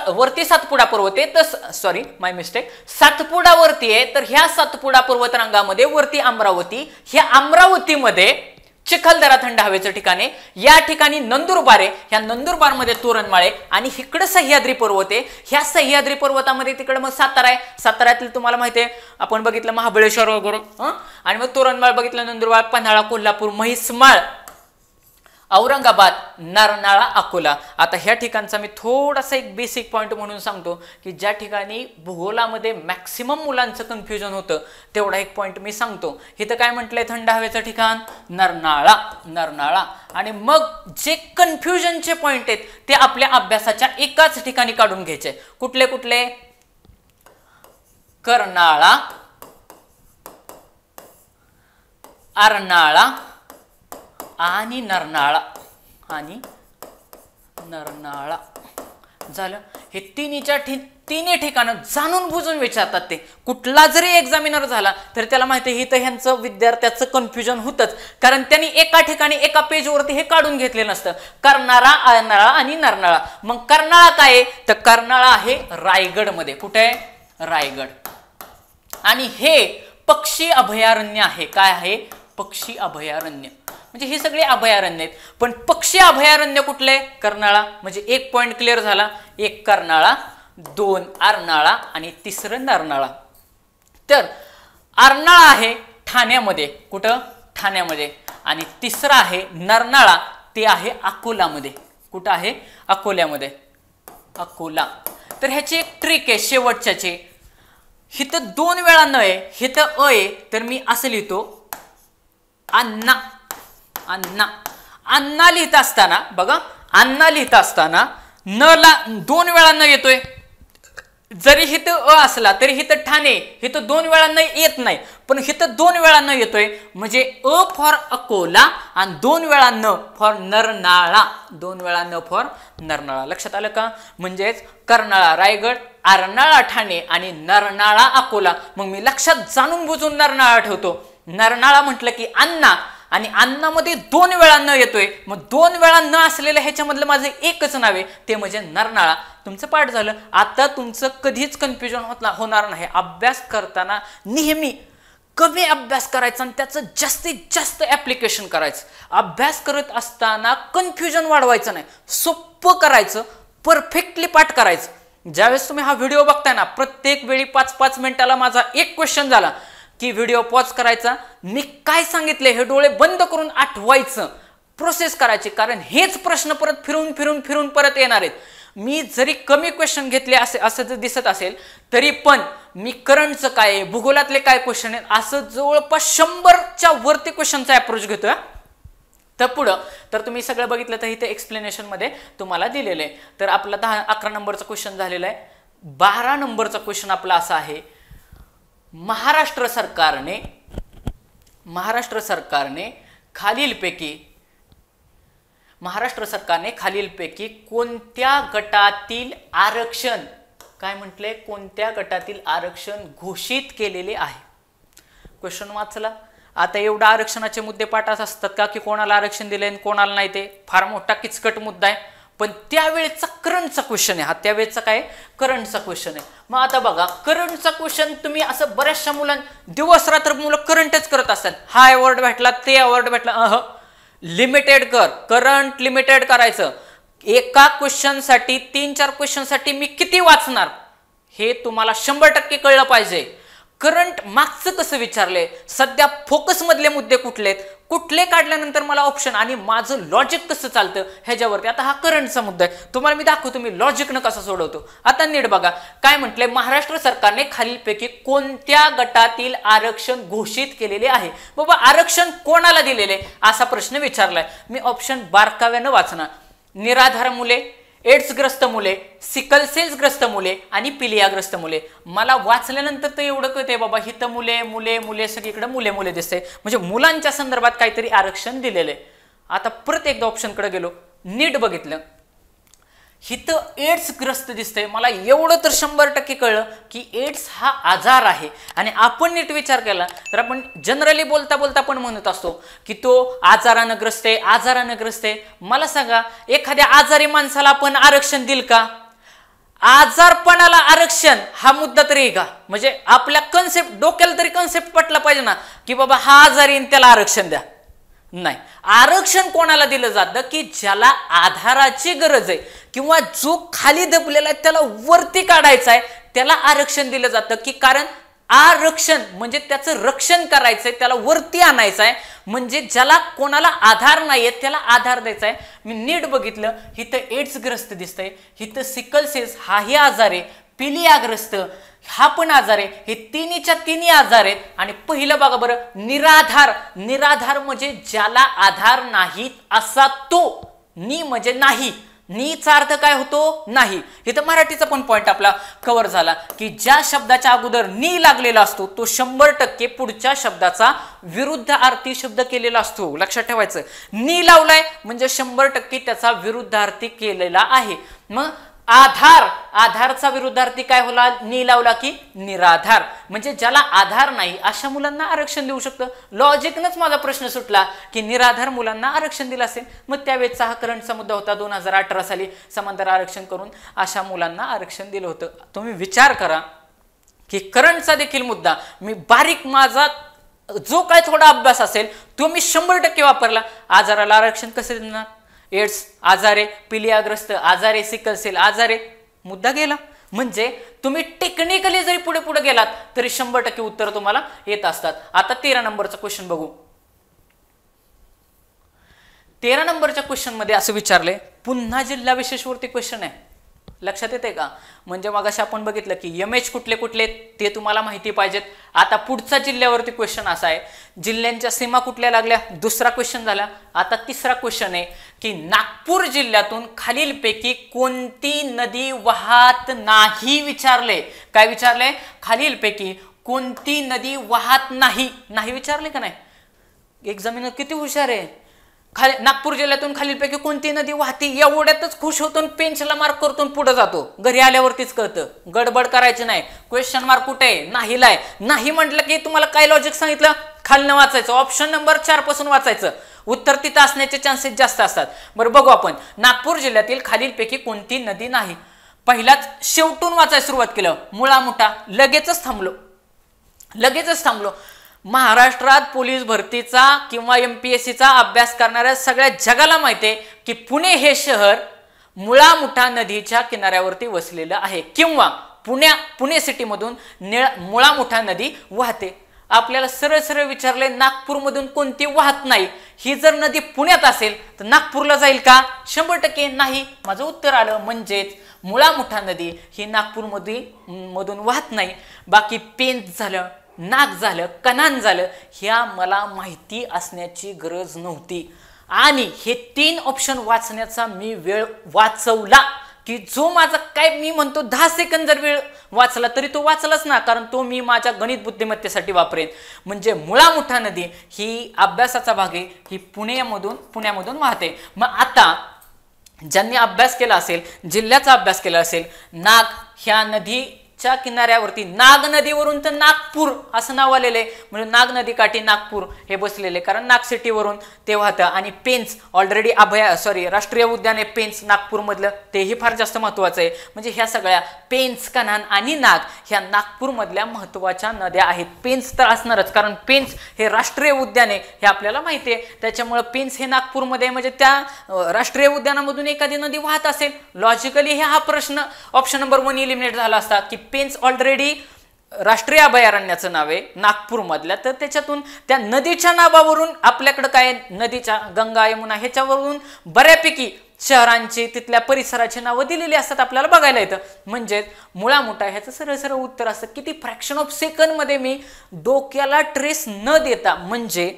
[SPEAKER 1] वरती सातपुडा पर्वत आहे, तर माय मिस्टेक, सातपुडावरती आहे, तर ह्या सातपुडा पर्वत रांगामध्ये वरती अमरावती, ह्या अमरावतीमध्ये चिखलदरा थंड हवेचं ठिकाण आहे. या ठिकाणी नंदुरबार आहे, ह्या नंदुरबारमध्ये तोरणमाळ, आणि इकडं सह्याद्री पर्वत आहे. ह्या सह्याद्री पर्वतामध्ये तिकडं मग सातारा आहे. साताऱ्यातलं तुम्हाला माहिती आहे, आपण बघितलं महाबळेश्वर वगैरे, आणि मग तोरणमाळ बघितलं, नंदुरबार, पन्हाळा, कोल्हापूर, म्हैसमाळ, औरंगाबाद, नरनाळा, अकोला. आता ह्या ठिकाणचा मी थोडासा एक बेसिक पॉईंट म्हणून सांगतो, की ज्या ठिकाणी भूगोलामध्ये मॅक्सिमम मुलांचं कन्फ्युजन होतं तेवढा एक पॉईंट मी सांगतो. इथं काय म्हटलंय, थंड हवेचं ठिकाण नरनाळा. आणि मग जे कन्फ्युजनचे पॉईंट आहेत ते आपल्या अभ्यासाच्या एकाच ठिकाणी काढून घ्यायचे. कुठले कुठले, कर्नाळा, अर्नाळा आणि नरनाळा. झालं. हे तिन्ही ठिकाणं जाणून बुजून विचारतात. ते कुठला जरी एक्झामिनर झाला तर त्याला माहिती आहे इथं ह्यांचं विद्यार्थ्याचं कन्फ्युजन होतंच, कारण त्यांनी एका ठिकाणी एका पेजवरती हे काढून घेतलेलं नसतं. कर्नाळा, अर्नाळा आणि नरनाळा. मग कर्नाळा काय आहे, तर कर्नाळा आहे रायगडमध्ये. कुठे आहे, रायगड. आणि हे पक्षी अभयारण्य आहे. काय आहे, पक्षी अभयारण्य. म्हणजे हे सगळे अभयारण्य आहेत, पण पक्षी अभयारण्य कुठले, कर्नाळा. म्हणजे एक पॉइंट क्लिअर झाला. एक कर्नाळा, 2 अर्नाळा आणि 3 नरनाळा. तर अर्नाळा आहे ठाण्यामध्ये. कुठं, ठाण्यामध्ये. आणि 3 आहे नरनाळा, ते आहे अकोलामध्ये. कुठं आहे, अकोल्यामध्ये. अकोला. तर ह्याची एक ट्रिक आहे शेवटच्याची. हिथं 2 वेळा न आहे, हिथं अ आहे, तर मी असं लिहितो, अन्ना. अन्ना लिहित असताना बघा, अन्ना लिहित असताना न ला 2 वेळा न येतोय. जरी हिथं अ असला तरी हिथं ठाणे, हिथं 2 वेळा न येत नाही, पण हिथं 2 वेळा न येतोय. म्हणजे अ फॉर अकोला आणि 2 वेळा न फॉर नरनाळा. 2 वेळा न फॉर नरनाळा. लक्षात आलं का? म्हणजेच कर्नाळा रायगड, अर्नाळा ठाणे आणि नरनाळा अकोला, मग मी लक्षात जाणून बुजून नरनाळा ठेवतो. नरनाळा म्हटलं की अण्णा, आणि अन्नामध्ये 2 वेळा न येतोय, मग 2 वेळा न असलेलं ह्याच्यामधलं माझं एकच नाव आहे, ते म्हणजे नरनाळा. तुमचं पाठ झालं. आता तुमचं कधीच कन्फ्युजन होणार नाही. अभ्यास करताना नेहमी कमी अभ्यास करायचा आणि त्याचं जास्तीत जास्त ऍप्लिकेशन करायचं. अभ्यास करत असताना कन्फ्युजन वाढवायचं नाही, सोपं करायचं, परफेक्टली पाठ करायचं. ज्यावेळेस तुम्ही हा व्हिडिओ बघताय ना, प्रत्येक वेळी 5-5 मिनिटाला माझा एक क्वेश्चन झाला की व्हिडिओ पॉज करायचा, मी काय सांगितले हे डोळे बंद करून आठवायचं, प्रोसेस करायची. कारण हेच प्रश्न परत फिरून फिरून फिरून परत येणार आहेत. मी जरी कमी क्वेश्चन घेतले असं जर दिसत असेल तरी पण मी करंटचं काय आहे, भूगोलातले काय क्वेश्चन आहेत, असं जवळपास 100च्या वरती क्वेश्चनचा अप्रोच घेतोय. तर पुढं तर तुम्ही सगळं बघितलं तर इथे एक्सप्लेनेशन मध्ये तुम्हाला दिलेलं आहे. तर आपला 11 नंबरचा क्वेश्चन झालेला आहे. 12 नंबरचा क्वेश्चन आपला असा आहे, महाराष्ट्र सरकारने खालीलपैकी कोणत्या गटातील आरक्षण, काय म्हटले, कोणत्या गटातील आरक्षण घोषित केलेले आहे. क्वेश्चन वाचला. आता एवढा आरक्षणाचे मुद्दे पाठात असतात का की कोणाला आरक्षण दिले आणि कोणाला नाही, ते फार मोठा किचकट मुद्दा आहे. पण त्यावेळेचा करंटचा क्वेश्चन आहे हा, त्यावेळेचा काय करंटचा क्वेश्चन आहे. मग आता बघा, करंटचा क्वेश्चन तुम्ही असं बऱ्याचशा मुलांना दिवस रात्र मुलं करंटच करत असतात. हा अवॉर्ड भेटला, ते अवॉर्ड भेटला, लिमिटेड कर, करंट लिमिटेड करायचं. एका क्वेश्चनसाठी 3-4 क्वेश्चनसाठी मी किती वाचणार हे तुम्हाला 100% कळलं पाहिजे. करंट मागचं कसं विचारले, सध्या फोकस मधले मुद्दे कुठले, कुठले काढल्यानंतर मला ऑप्शन, आणि माझं लॉजिक कसं चालतं ह्याच्यावरती. आता हा करंटचा मुद्दा आहे, तुम्हाला मी दाखवतो मी लॉजिकनं कसं सोडवतो. आता नीट बघा काय म्हटलंय, महाराष्ट्र सरकारने खालीलपैकी कोणत्या गटातील आरक्षण घोषित केलेले आहे. बाबा आरक्षण कोणाला दिलेले असा प्रश्न विचारलाय. मी ऑप्शन बारकाव्यानं वाचणार. निराधार मुले, एड्सग्रस्त मुले, सिकल सेल्सग्रस्त मुले आणि पिलियाग्रस्त मुले. मला वाचल्यानंतर तर एवढं कळतंय बाबा, हिथं मुले मुले मुले सगळीकडे मुले मुले दिसते, म्हणजे मुलांच्या संदर्भात काहीतरी आरक्षण दिलेलं आहे. आता परत एकदा ऑप्शनकडे गेलो, नीट बघितलं, हिथं एड्सग्रस्त दिसतंय. मला एवढं तर 100% कळलं की एड्स हा आजार आहे. आणि आपण नीट विचार केला तर आपण जनरली बोलता बोलता पण म्हणत असतो की तो आजारानं ग्रस्त आहे. मला सांगा, एखाद्या आजारी माणसाला आपण आरक्षण देईल का? आजारपणाला आरक्षण हा मुद्दा तरी आहे का? म्हणजे आपल्या कन्सेप्ट डोक्याला तरी कन्सेप्ट पटला पाहिजे ना की बाबा हा आजारी आणि त्याला आरक्षण द्या. नाही, आरक्षण कोणाला दिलं जातं की ज्याला आधाराची गरज आहे किंवा जो खाली दबलेला आहे त्याला वरती काढायचा आहे, त्याला आरक्षण दिलं जातं. की कारण आरक्षण म्हणजे त्याचं रक्षण करायचंय, त्याला वरती आणायचं आहे. म्हणजे ज्याला कोणाला आधार नाहीये त्याला आधार द्यायचा आहे. मी नीट बघितलं, हिथं एड्सग्रस्त दिसतंय, हिथं सिकल सेल्स हाही आजार आहे, पिलियाग्रस्त हा पण आजार आहे. हे तिन्हीच्या तिन्ही आजार आहेत. आणि पहिलं बघा बरं, निराधार म्हणजे ज्याला आधार नाही असा तो. नि म्हणजे नाही, नीचा अर्थ काय होतो? नाही. इथं मराठीचा पण पॉइंट आपला कव्हर झाला की ज्या शब्दाच्या अगोदर नी लागलेला असतो तो 100% पुढच्या शब्दाचा विरुद्धार्थी शब्द केलेला असतो. लक्षात ठेवायचं, नी लावलाय म्हणजे 100% त्याचा विरुद्धार्थी केलेला आहे. मग आधारचा विरुद्धार्थी काय होला? नी लावला की निराधार. म्हणजे ज्याला आधार नाही अशा मुलांना आरक्षण देऊ शकतं. लॉजिकनच माझा प्रश्न सुटला की निराधार मुलांना आरक्षण दिलं असेल. मग त्यावेळेचा हा करंटचा मुद्दा होता. 2018 साली समांतर आरक्षण करून अशा मुलांना आरक्षण दिलं होतं. तुम्ही विचार करा की करंटचा देखील मुद्दा मी बारीक, माझा जो काय थोडा अभ्यास असेल तो मी 100% वापरला. आजाराला आरक्षण कसं देणार? एड्स आजारे, पिलियाग्रस्त आजारे, सिकल सेल आजारे, मुद्दा गेला. म्हणजे तुम्ही टेक्निकली जरी पुढे पुढे गेलात तरी 100% उत्तर तुम्हाला येत असतात. आता 13 नंबरचा क्वेश्चन बघू. 13 नंबरच्या क्वेश्चन मध्ये असं विचारले, पुन्हा जिल्हा विशेषवरती क्वेश्चन आहे. लक्षात येते का? म्हणजे मगाशी आपण बघितलं की MH कुठले कुठले ते तुम्हाला माहिती पाहिजेत. आता पुढचा जिल्ह्यावरती क्वेश्चन असा आहे, जिल्ह्यांच्या सीमा कुठल्या लागल्या? दुसरा क्वेश्चन झाला. आता तिसरा क्वेश्चन आहे की नागपूर जिल्ह्यातून खालीलपैकी कोणती नदी वाहत नाही विचारले. काय विचारले? खालीलपैकी कोणती नदी वाहत नाही. नाही विचारले का नाही? एक्झामिनर किती हुशार आहे. नागपूर जिल्ह्यातून खालीलपैकी कोणती नदी वाहते? एवढ्यातच खुश होतो, पेन्सिलला मार्क करतो, पुढे जातो. घरी आल्यावरतीच कळतं. गडबड करायची नाही. क्वेश्चन मार्क कुठे आहे? नाहीला आहे. नाही म्हटलं की तुम्हाला काय लॉजिक सांगितलं, खालनं वाचायचं, ऑप्शन नंबर 4 पासून वाचायचं. उत्तर तिथं असण्याचे चान्सेस जास्त असतात. बरं बघू आपण, नागपूर जिल्ह्यातील खालीलपैकी कोणती नदी नाही? पहिलाच शेवटून वाचायला सुरुवात केलं, मुळा मुठा. लगेचच थांबलो. महाराष्ट्रात पोलीस भरतीचा किंवा MPSCचा अभ्यास करणाऱ्या सगळ्या जगाला माहिती आहे की पुणे हे शहर मुळा मुठा नदीच्या किनाऱ्यावरती वसलेलं आहे, किंवा पुणे सिटीमधून मुळा मुठा नदी वाहते. आपल्याला सरळ सरळ विचारले नागपूरमधून कोणती वाहत नाही. ही जर नदी पुण्यात असेल तर नागपूरला जाईल का? 100% नाही. माझं उत्तर आलं. म्हणजेच मुळा मुठा नदी ही नागपूरमधून वाहत नाही. बाकी पेंच झालं, नाग झालं, कनान झालं, ह्या मला माहिती असण्याची गरज नव्हती. आणि हे 3 ऑप्शन वाचण्याचा मी वेळ वाचवला की जो माझा काय मी म्हणतो 10 सेकंद जर वेळ वाचला तरी तो वाचलाच ना, कारण तो मी माझ्या गणित बुद्धिमत्तेसाठी वापरेन. म्हणजे मुळा मुठा नदी ही अभ्यासाचा भाग आहे. ही पुण्यामधून वाहते. मग आता ज्यांनी अभ्यास केला असेल, जिल्ह्याचा अभ्यास केला असेल, नाग ह्या नदीच्या किनाऱ्यावरती, नाग नदीवरून तर नागपूर असं नाव आलेलं आहे. म्हणजे नाग नदी काठी नागपूर हे बसलेले, कारण नाग सिटीवरून ते वाहतं. आणि पेंच ऑलरेडी राष्ट्रीय उद्यान आहे पेंच नागपूरमधलं, तेही फार जास्त महत्वाचं आहे. म्हणजे ह्या सगळ्या पेंच, कन्हान आणि नाग ह्या नागपूरमधल्या महत्वाच्या नद्या आहेत. पेंच तर असणारच, कारण पेंच हे राष्ट्रीय उद्यान आहे हे आपल्याला माहिती आहे. त्याच्यामुळे पेंच हे नागपूरमध्ये, म्हणजे त्या राष्ट्रीय उद्यानामधून एखादी नदी वाहत असेल, लॉजिकली हा प्रश्न ऑप्शन नंबर 1 इलिमिनेट झाला असता की पेंच ऑलरेडी राष्ट्रीय अभयारण्याचं नाव आहे नागपूरमधल्या. तर त्याच्यातून त्या नदीच्या नावावरून आपल्याकडं काय, नदीच्या गंगा, यमुना ह्याच्यावरून बऱ्यापैकी शहरांची, तिथल्या परिसराची नावं दिलेली असतात, आपल्याला बघायला येतं. म्हणजे मुळा मुठा ह्याचं सरळ सरळ उत्तर असतं. किती फ्रॅक्शन ऑफ सेकंड मध्ये मी डोक्याला ट्रेस न देता. म्हणजे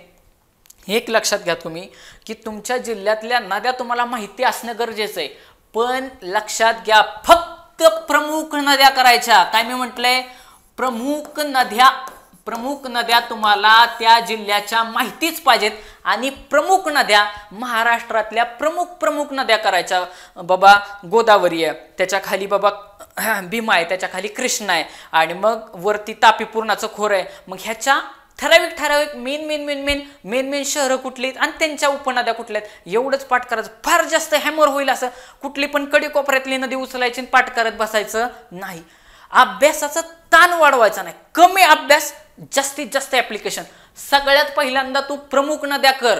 [SPEAKER 1] एक लक्षात घ्या तुम्ही की तुमच्या जिल्ह्यातल्या नद्या तुम्हाला माहिती असणं गरजेचं आहे. पण लक्षात घ्या, फक्त प्रमुख नद्या करायच्या. काय मी म्हटलंय? प्रमुख नद्या तुम्हाला त्या जिल्ह्याच्या माहितीच पाहिजेत. आणि प्रमुख नद्या महाराष्ट्रातल्या प्रमुख नद्या करायच्या. बाबा गोदावरी आहे, त्याच्या खाली बाबा भीमा आहे, त्याच्या खाली कृष्णा आहे, आणि मग वरती तापी पूर्णाचं खोर आहे. मग ह्याच्या ठराविक मेन शहरं कुठली आणि त्यांच्या उपनद्या कुठल्या आहेत एवढंच पाठ करायचं. फार जास्त हॅमर होईल असं कुठली पण कडी कोपऱ्यातली नदी उचलायची पाठ करत बसायचं नाही. अभ्यासाचा ताण वाढवायचा नाही. कमी अभ्यास, जास्तीत जास्त ऍप्लिकेशन. सगळ्यात पहिल्यांदा तू प्रमुख नद्या कर.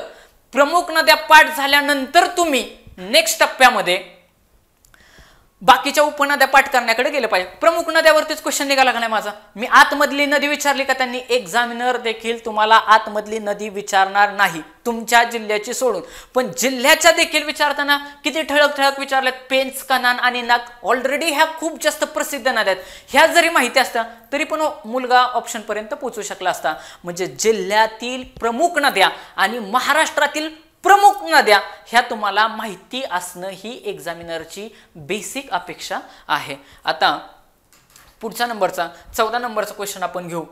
[SPEAKER 1] प्रमुख नद्या पाठ झाल्यानंतर तुम्ही नेक्स्ट टप्प्यामध्ये बाकीच्या उपनद्या पाठ करण्याकडे गेले पाहिजे. प्रमुख नद्यावरतीच क्वेश्चन निघाला का नाही माझा? मी आतमधली नदी विचारली का त्यांनी? एक्झामिनर देखील तुम्हाला आतमधली नदी विचारणार नाही तुमच्या जिल्ह्याची सोडून. पण जिल्ह्याच्या देखील विचारताना किती ठळक विचारल्यात. पेंच, कन्हान आणि नाग ऑलरेडी ह्या खूप जास्त प्रसिद्ध नद्या आहेत. ह्या जरी माहिती असत्या तरी पण मुलगा ऑप्शन पर्यंत पोहोचू शकला असता. म्हणजे जिल्ह्यातील प्रमुख नद्या आणि महाराष्ट्रातील प्रमुख नद्या ह्या तुम्हाला माहिती असणं ही एक्झामिनरची बेसिक अपेक्षा आहे. आता पुढचा नंबरचा 14 नंबरचा क्वेश्चन आपण घेऊ.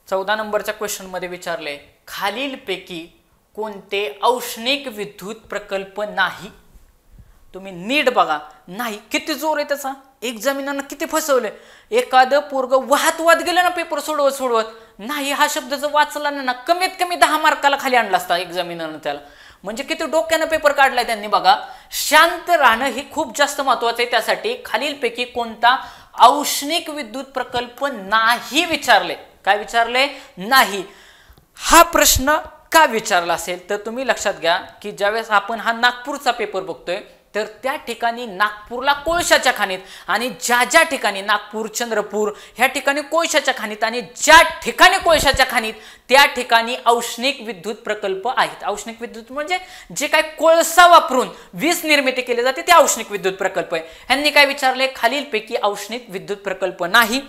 [SPEAKER 1] 14 नंबरच्या क्वेश्चन मध्ये विचारले, खालीलपैकी कोणते औष्णिक विद्युत प्रकल्प नाही? तुम्ही नीट बघा. नाही किती जोर आहे त्याचा, एक्झामिनरनं किती फसवले. एखादं पोरग वाहत गेलं ना पेपर सोडवत नाही हा शब्द जर वाचला ना, कमीत कमी 10 मार्काला खाली आणला असता एक्झामिनरनं त्याला. म्हणजे किती डोक्यानं पेपर काढलाय त्यांनी बघा. शांत राहणं हे खूप जास्त महत्वाचं आहे. त्यासाठी खालीलपैकी कोणता औष्णिक विद्युत प्रकल्प नाही विचारले. काय विचारले? नाही. हा प्रश्न का विचारला असेल तर तुम्ही लक्षात घ्या की ज्यावेळेस आपण हा नागपूरचा पेपर बघतोय तर त्या ठिकाणी नागपूरला कोळशाच्या खाणीत, आणि ज्या ठिकाणी नागपूर, चंद्रपूर ह्या ठिकाणी कोळशाच्या खाणीत, आणि ज्या ठिकाणी कोळशाच्या खाणीत त्या ठिकाणी औष्णिक विद्युत प्रकल्प आहेत. औष्णिक विद्युत म्हणजे जे काही कोळसा वापरून वीज निर्मिती केली जाते ते औष्णिक विद्युत प्रकल्प आहे. ह्यांनी काय विचारले? खालीलपैकी औष्णिक विद्युत प्रकल्प नाही.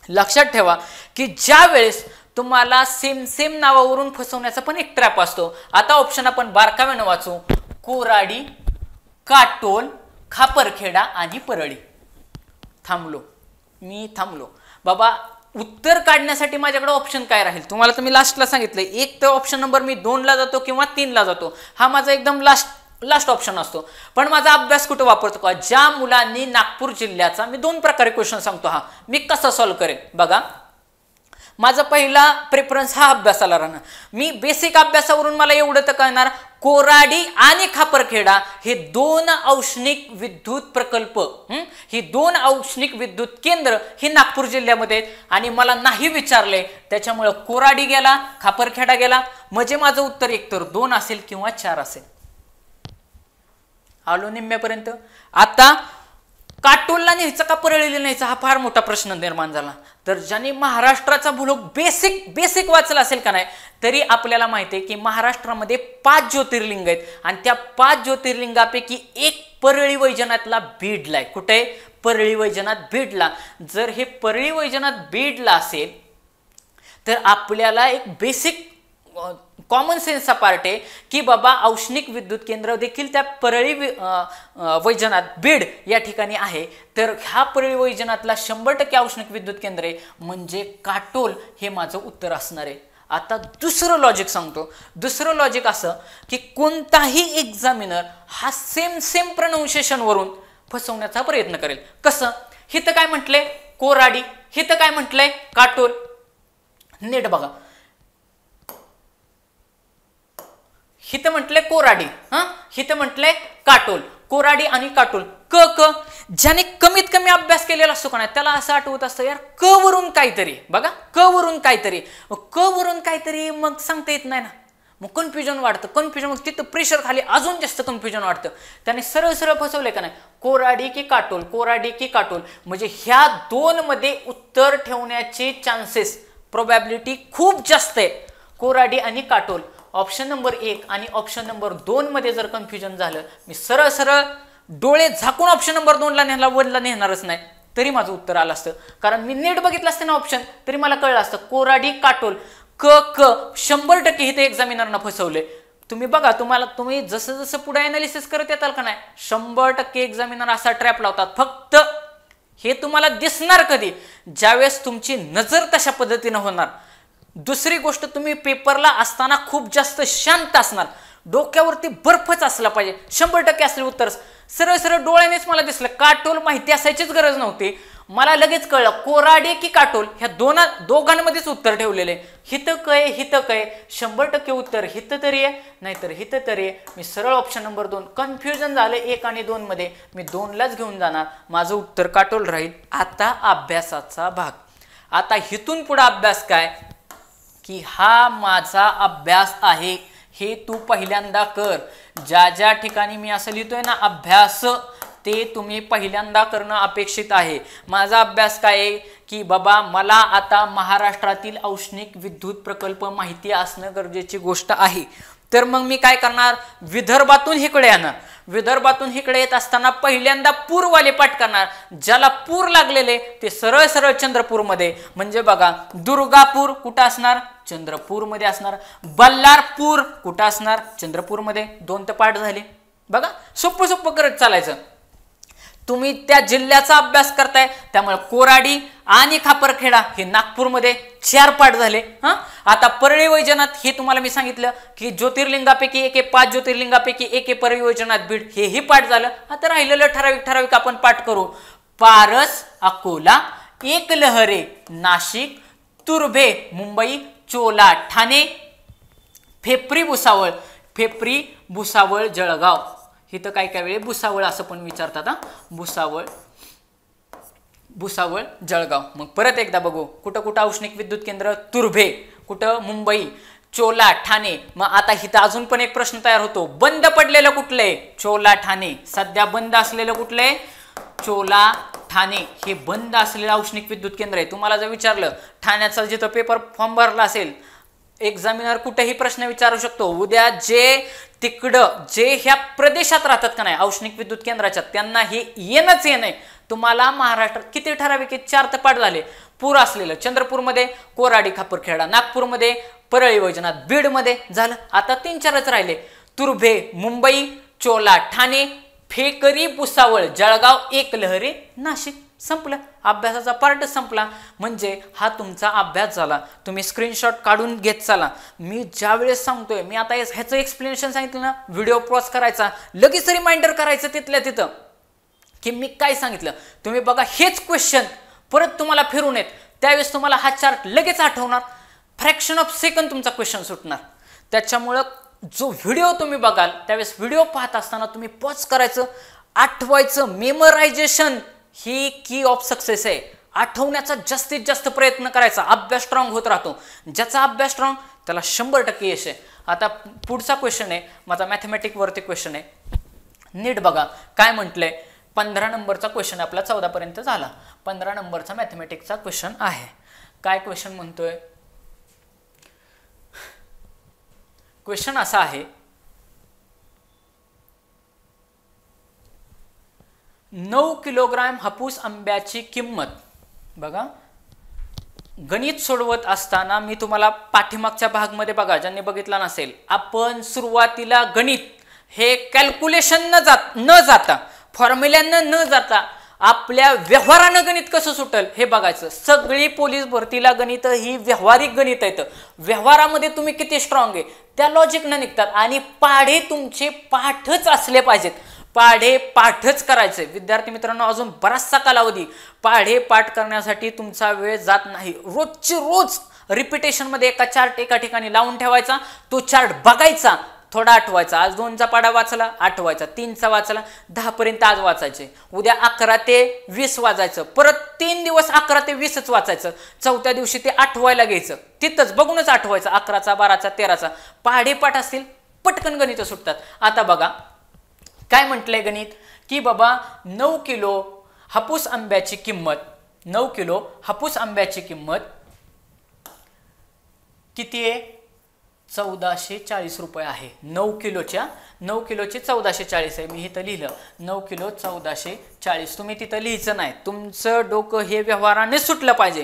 [SPEAKER 1] लक्षात ठेवा की ज्या वेळेस तुम्हाला सेम नावावरून फसवण्याचा पण एक ट्रॅप असतो. आता ऑप्शन आपण बारकाव्यानं वाचू. कोराडी, काटोल, खापरखेडा आणि परळी. थांबलो बाबा. उत्तर काढण्यासाठी माझ्याकडे ऑप्शन काय राहील तुम्हाला तर मी लास्टला सांगितलं, एक तर ऑप्शन नंबर मी 2 ला जातो किंवा 3 ला जातो, हा माझा एकदम लास्ट ऑप्शन असतो. पण माझा अभ्यास कुठे वापरतो का, ज्या मुलांनी नागपूर जिल्ह्याचा, मी 2 प्रकारे क्वेश्चन सांगतो, हा मी कसा सॉल्व्ह करेन बघा. माझा पहिला प्रेफरन्स हा अभ्यासाला राहणार. मी बेसिक अभ्यासावरून मला एवढं तर कळणार, कोराडी आणि खापरखेडा हे 2 औष्णिक विद्युत प्रकल्प, ही 2 औष्णिक विद्युत केंद्र ही नागपूर जिल्ह्यामध्ये आहेत. आणि मला नाही विचारले त्याच्यामुळे कोराडी गेला, खापरखेडा गेला, म्हणजे माझं उत्तर एकतर 2 असेल किंवा 4 असेल. आलो निम्म्यापर्यंत. आता काटोलला न्यायचं का परळीला न्यायचं हा फार मोठा प्रश्न निर्माण झाला. तर ज्यांनी महाराष्ट्राचा भूगोल बेसिक वाचला असेल का नाही, तरी आपल्याला माहिती आहे की महाराष्ट्रामध्ये 5 ज्योतिर्लिंग आहेत आणि त्या 5 ज्योतिर्लिंगापैकी एक परळी वैजनाथला बीडला आहे. कुठे? परळी वैजनाथ बीडला. जर हे परळी वैजनाथ बीडला असेल तर आपल्याला एक बेसिक कॉमन सेन्सचा पार्ट आहे की बाबा औष्णिक विद्युत केंद्र देखील त्या परळी वैजनाथ बीड या ठिकाणी आहे. तर ह्या परळी वैजनाथला 100% औष्णिक विद्युत केंद्र आहे, म्हणजे काटोल हे माझं उत्तर असणार आहे. आता दुसरं लॉजिक सांगतो. दुसरं लॉजिक असं की कोणताही एक्झामिनर हा सेम प्रोनाउन्सिएशन वरून फसवण्याचा प्रयत्न करेल. कसं? हिथं काय म्हटलंय कोराडी, हिथं काय म्हटलंय काटोल. नीट बघा, हिथं म्हटलंय कोराडी, हिथं म्हटलंय काटोल. कोराडी आणि काटोल. क ज्याने कमीत कमी अभ्यास केलेला असतो का नाही त्याला असं आठवत असतं, यार क वरून काहीतरी, बघा क वरून काहीतरी, मग सांगता येत नाही ना, मग कन्फ्युजन वाढतं. मग तिथं प्रेशर खाली अजून जास्त कन्फ्युजन वाढतं. त्याने सरळ फसवलंय का नाही, कोराडी की काटोल, म्हणजे ह्या 2 मध्ये उत्तर ठेवण्याचे चान्सेस, प्रोबॅबिलिटी खूप जास्त आहे. कोराडी आणि काटोल. ऑप्शन नंबर 1 आणि ऑप्शन नंबर 2 मध्ये जर कन्फ्युजन झालं, मी सरळ डोळे झाकून ऑप्शन नंबर 2 ला नेला, 1 ला नेणारच नाही, तरी माझं उत्तर आलं असतं. कारण मी नीट बघितलं असतं ना ऑप्शन, तरी मला कळलं असतं कोराडी काटोल. क 100% इथे एक्झामिनरना फसवले. तुम्ही बघा, तुम्ही जसं पुढे अनालिसिस करत येताल का नाही, 100% एक्झामिनर असा ट्रॅप लावतात. फक्त हे तुम्हाला दिसणार कधी, ज्यावेळेस तुमची नजर तशा पद्धतीनं होणार. दुसरी गोष्ट, तुम्ही पेपरला असताना खूप जास्त शांत असणार, डोक्यावरती बर्फच असला पाहिजे. 100% असले उत्तर सरळ डोळ्यानेच मला दिसलं. काटोल माहिती असायचीच गरज नव्हती, मला लगेच कळलं कोराडी की काटोल ह्या दोघांमध्येच उत्तर ठेवलेले. हिथं काय 100% उत्तर हिथं तरी आहे, नाहीतर हिथं तरी आहे. मी सरळ ऑप्शन नंबर 2, कन्फ्युजन झालं 1 आणि 2 मध्ये, मी 2 लाच घेऊन जाणार, माझं उत्तर काटोल राहील. आता अभ्यासाचा भाग. आता हिथून पुढे अभ्यास काय की हा माझा अभ्यास आहे, हे तू पहिल्यांदा कर. ज्या ठिकाणी मी असं लिहितोय ना अभ्यास, ते तुम्ही पहिल्यांदा करणं अपेक्षित आहे. माझा अभ्यास काय आहे की बाबा मला आता महाराष्ट्रातील औष्णिक विद्युत प्रकल्प माहिती असणं गरजेची गोष्ट आहे. तर मग मी काय करणार, विदर्भातून इकडे येणार. विदर्भातून इकडे येत असताना पहिल्यांदा पूरवाले पाठ करणार. ज्याला पूर लागलेले ते सरळ चंद्रपूरमध्ये, म्हणजे बघा दुर्गापूर कुठं असणार, चंद्रपूरमध्ये असणार. बल्लारपूर कुठं असणार, चंद्रपूरमध्ये. 2 तर पाठ झाले. बघा सोपं करत चालायचं. तुम्ही त्या जिल्ह्याचा अभ्यास करताय, त्यामुळे कोराडी आणि खापरखेडा हे नागपूरमध्ये 4 पाठ झाले. आता परळी वैजनाथ हे तुम्हाला मी सांगितलं की ज्योतिर्लिंगापैकी एक आहे, 5 ज्योतिर्लिंगापैकी एक आहे परळी वैजनाथ बीड, हेही पाठ झालं. आता राहिलेलं ठराविक आपण पाठ करू. पारस अकोला, एकलहरे नाशिक, तुर्भे मुंबई, चोला ठाणे, फेपरी भुसावळ जळगाव. इथं काय वेळे भुसावळ असं पण विचारतात. भुसावळ जळगाव. मग परत एकदा बघू, कुठं औष्णिक विद्युत केंद्र, तुर्भे, कुठं मुंबई, चोला ठाणे. मग आता इथं अजून पण एक प्रश्न तयार होतो, बंद पडलेलं कुठलंय, चोला ठाणे. सध्या बंद असलेलं कुठलंय, चोला ठाणे हे बंद असलेलं औष्णिक विद्युत केंद्र आहे. तुम्हाला जर विचारलं ठाण्याचा जिथं पेपर फॉर्म भरला असेल, एक्झामिनर कुठेही प्रश्न विचारू शकतो. उद्या जे ह्या प्रदेशात राहतात का नाही औष्णिक विद्युत केंद्राच्या, त्यांना हे येणंच येणं. तुम्हाला महाराष्ट्रात किती ठराविक 4 तर पाठ झाले. पूर असलेलं चंद्रपूरमध्ये कोराडी खापरखेडा, नागपूरमध्ये परळी वैजनाथ, बीडमध्ये झालं. आता 3-4च राहिले, तुर्भे मुंबई, चोला ठाणे, फेकरी भुसावळ जळगाव, एकलहरे नाशिक. संपलं, अभ्यासाचा पार्ट संपला. म्हणजे हा तुमचा अभ्यास झाला. तुम्ही स्क्रीनशॉट काढून घेत चला. मी ज्या वेळेस सांगतोय, मी आता ह्याचं एक्सप्लेनेशन सांगितलं ना, व्हिडिओ पॉज करायचा, लगेच रिमाइंडर करायचं तिथल्या तिथं की मी काय सांगितलं. तुम्ही बघा हेच क्वेश्चन परत तुम्हाला फिरून येत, त्यावेळेस तुम्हाला हा चार्ट लगेच आठवणार, फ्रॅक्शन ऑफ सेकंड तुमचा क्वेश्चन सुटणार. त्याच्यामुळं जो व्हिडिओ तुम्ही बघाल त्यावेळेस व्हिडिओ पाहत असताना तुम्ही पॉज करायचं, आठवायचं. मेमरायझेशन ही की ऑफ सक्सेस आहे. आठवण्याचा जास्तीत जास्त प्रयत्न करायचा, अभ्यास स्ट्रॉंग होत राहतो. ज्याचा अभ्यास स्ट्रॉंग त्याला 100% यश आहे. आता पुढचा क्वेश्चन आहे माझा मॅथमॅटिक वरती क्वेश्चन आहे. नीट बघा काय म्हटलंय. 15 नंबरचा क्वेश्चन आपला 14 पर्यंत झाला. 15 नंबरचा मॅथमॅटिकचा क्वेश्चन आहे. काय क्वेश्चन म्हणतोय. क्वेश्चन असा आहे, 9 किलोग्राम हापूस आंब्याची किंमत. बघा गणित सोडवत असताना मी तुम्हाला पाठीमागच्या भागमध्ये बघा, ज्यांनी बघितला नसेल, आपण सुरुवातीला गणित हे कॅल्क्युलेशन न जाता फॉर्म्युल्यानं न जाता आपल्या व्यवहारानं गणित कसं सुटल हे बघायचं. सगळी पोलीस भरतीला गणित ही व्यवहारिक गणित आहेत. व्यवहारामध्ये तुम्ही किती स्ट्रॉंग आहे त्या लॉजिकनं निघतात. आणि पाढे तुमचे पाठच असले पाहिजेत. पाढे पाठच करायचे. विद्यार्थी मित्रांनो, अजून बराचसा कालावधी पाढे पाठ करण्यासाठी तुमचा वेळ जात नाही. रोजची रोज रिपिटेशनमध्ये एका चार्ट एका ठिकाणी लावून ठेवायचा, तो चार्ट बघायचा, थोडा आठवायचा. आज 2चा पाढा वाचला, आठवायचा. 3चा वाचला, 10 पर्यंत आज वाचायचे. उद्या 11 ते 20 वाचायचं. परत 3 दिवस 11 ते 20च वाचायचं. 4थ्या दिवशी ते आठवायला घ्यायचं, तिथंच बघूनच आठवायचं. 11चा 12चा 13चा पाढे पाठ असतील, पटकन गणित सुटतात. आता बघा काय म्हटलंय गणित की बाबा 9 किलो हापूस आंब्याची किंमत, 9 किलो हापूस आंब्याची किंमत किती आहे. 1440 रुपये आहे. 9 किलोचे 1440 आहे. मी इथं लिहिलं 9 किलो 1440. तुम्ही तिथं लिहायचं नाही. तुमचं डोकं हे व्यवहाराने सुटलं पाहिजे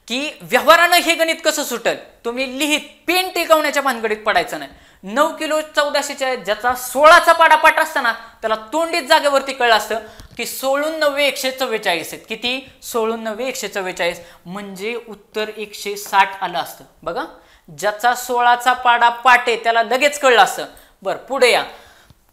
[SPEAKER 1] की व्यवहारानं हे गणित कसं सुटल. तुम्ही लिहित पेन टेकवण्याच्या भानगडीत पडायचं नाही. 9 किलो 1440 ज्याचा 16चा पाढा पाठ असताना त्याला तोंडीत जागेवरती कळलं असतं की 16 9 144 आहेत. किती 16 9 144 म्हणजे उत्तर 160 आलं असतं. बघा ज्याचा 16चा पाढा पाठ आहे त्याला लगेच कळलं असतं. बरं पुढे या.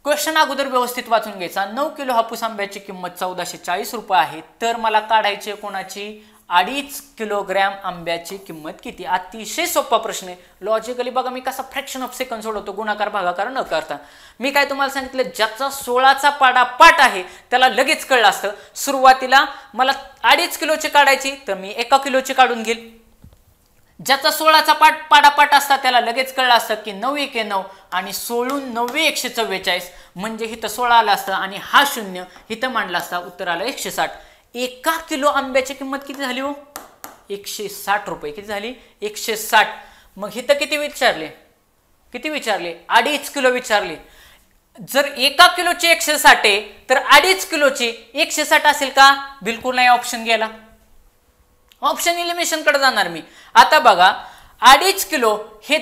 [SPEAKER 1] क्वेश्चन अगोदर व्यवस्थित वाचून घ्यायचा. 9 किलो हापूस आंब्याची किंमत 1440 रुपये आहे. तर मला काढायची कोणाची 2.5 किलोग्रॅम आंब्याची किंमत किती. अतिशय सोपा प्रश्न आहे. लॉजिकली बघा मी कसा फ्रॅक्शन ऑफ सेकंड सोडवतो, गुणाकार भागाकार न करता. मी काय तुम्हाला सांगितलं, ज्याचा 16चा पाढा पाठ आहे त्याला लगेच कळलं असतं. सुरुवातीला मला 2.5 किलोची काढायची तर मी 1 किलोची काढून घेईल. ज्याचा 16चा पाढा पाठ असता त्याला लगेच कळलं असतं की 9 1 9 आणि 16 9 144 म्हणजे इथं 16 आलं असतं आणि हा 0 इथं मांडला असता. उत्तर आलं 160. 1 किलो आंब्याची किंमत किती झाली हो. 160 रुपये. किती झाली 160. मग इथं किती विचारले 2.5 किलो विचारले. जर 1 किलोची 160 आहे तर 2.5 किलोची 160 असेल का. बिलकुल नाही. ऑप्शन गेला. ऑप्शन इलिमिनेशन कडे जाणार मी. आता बघा 2.5 किलो हे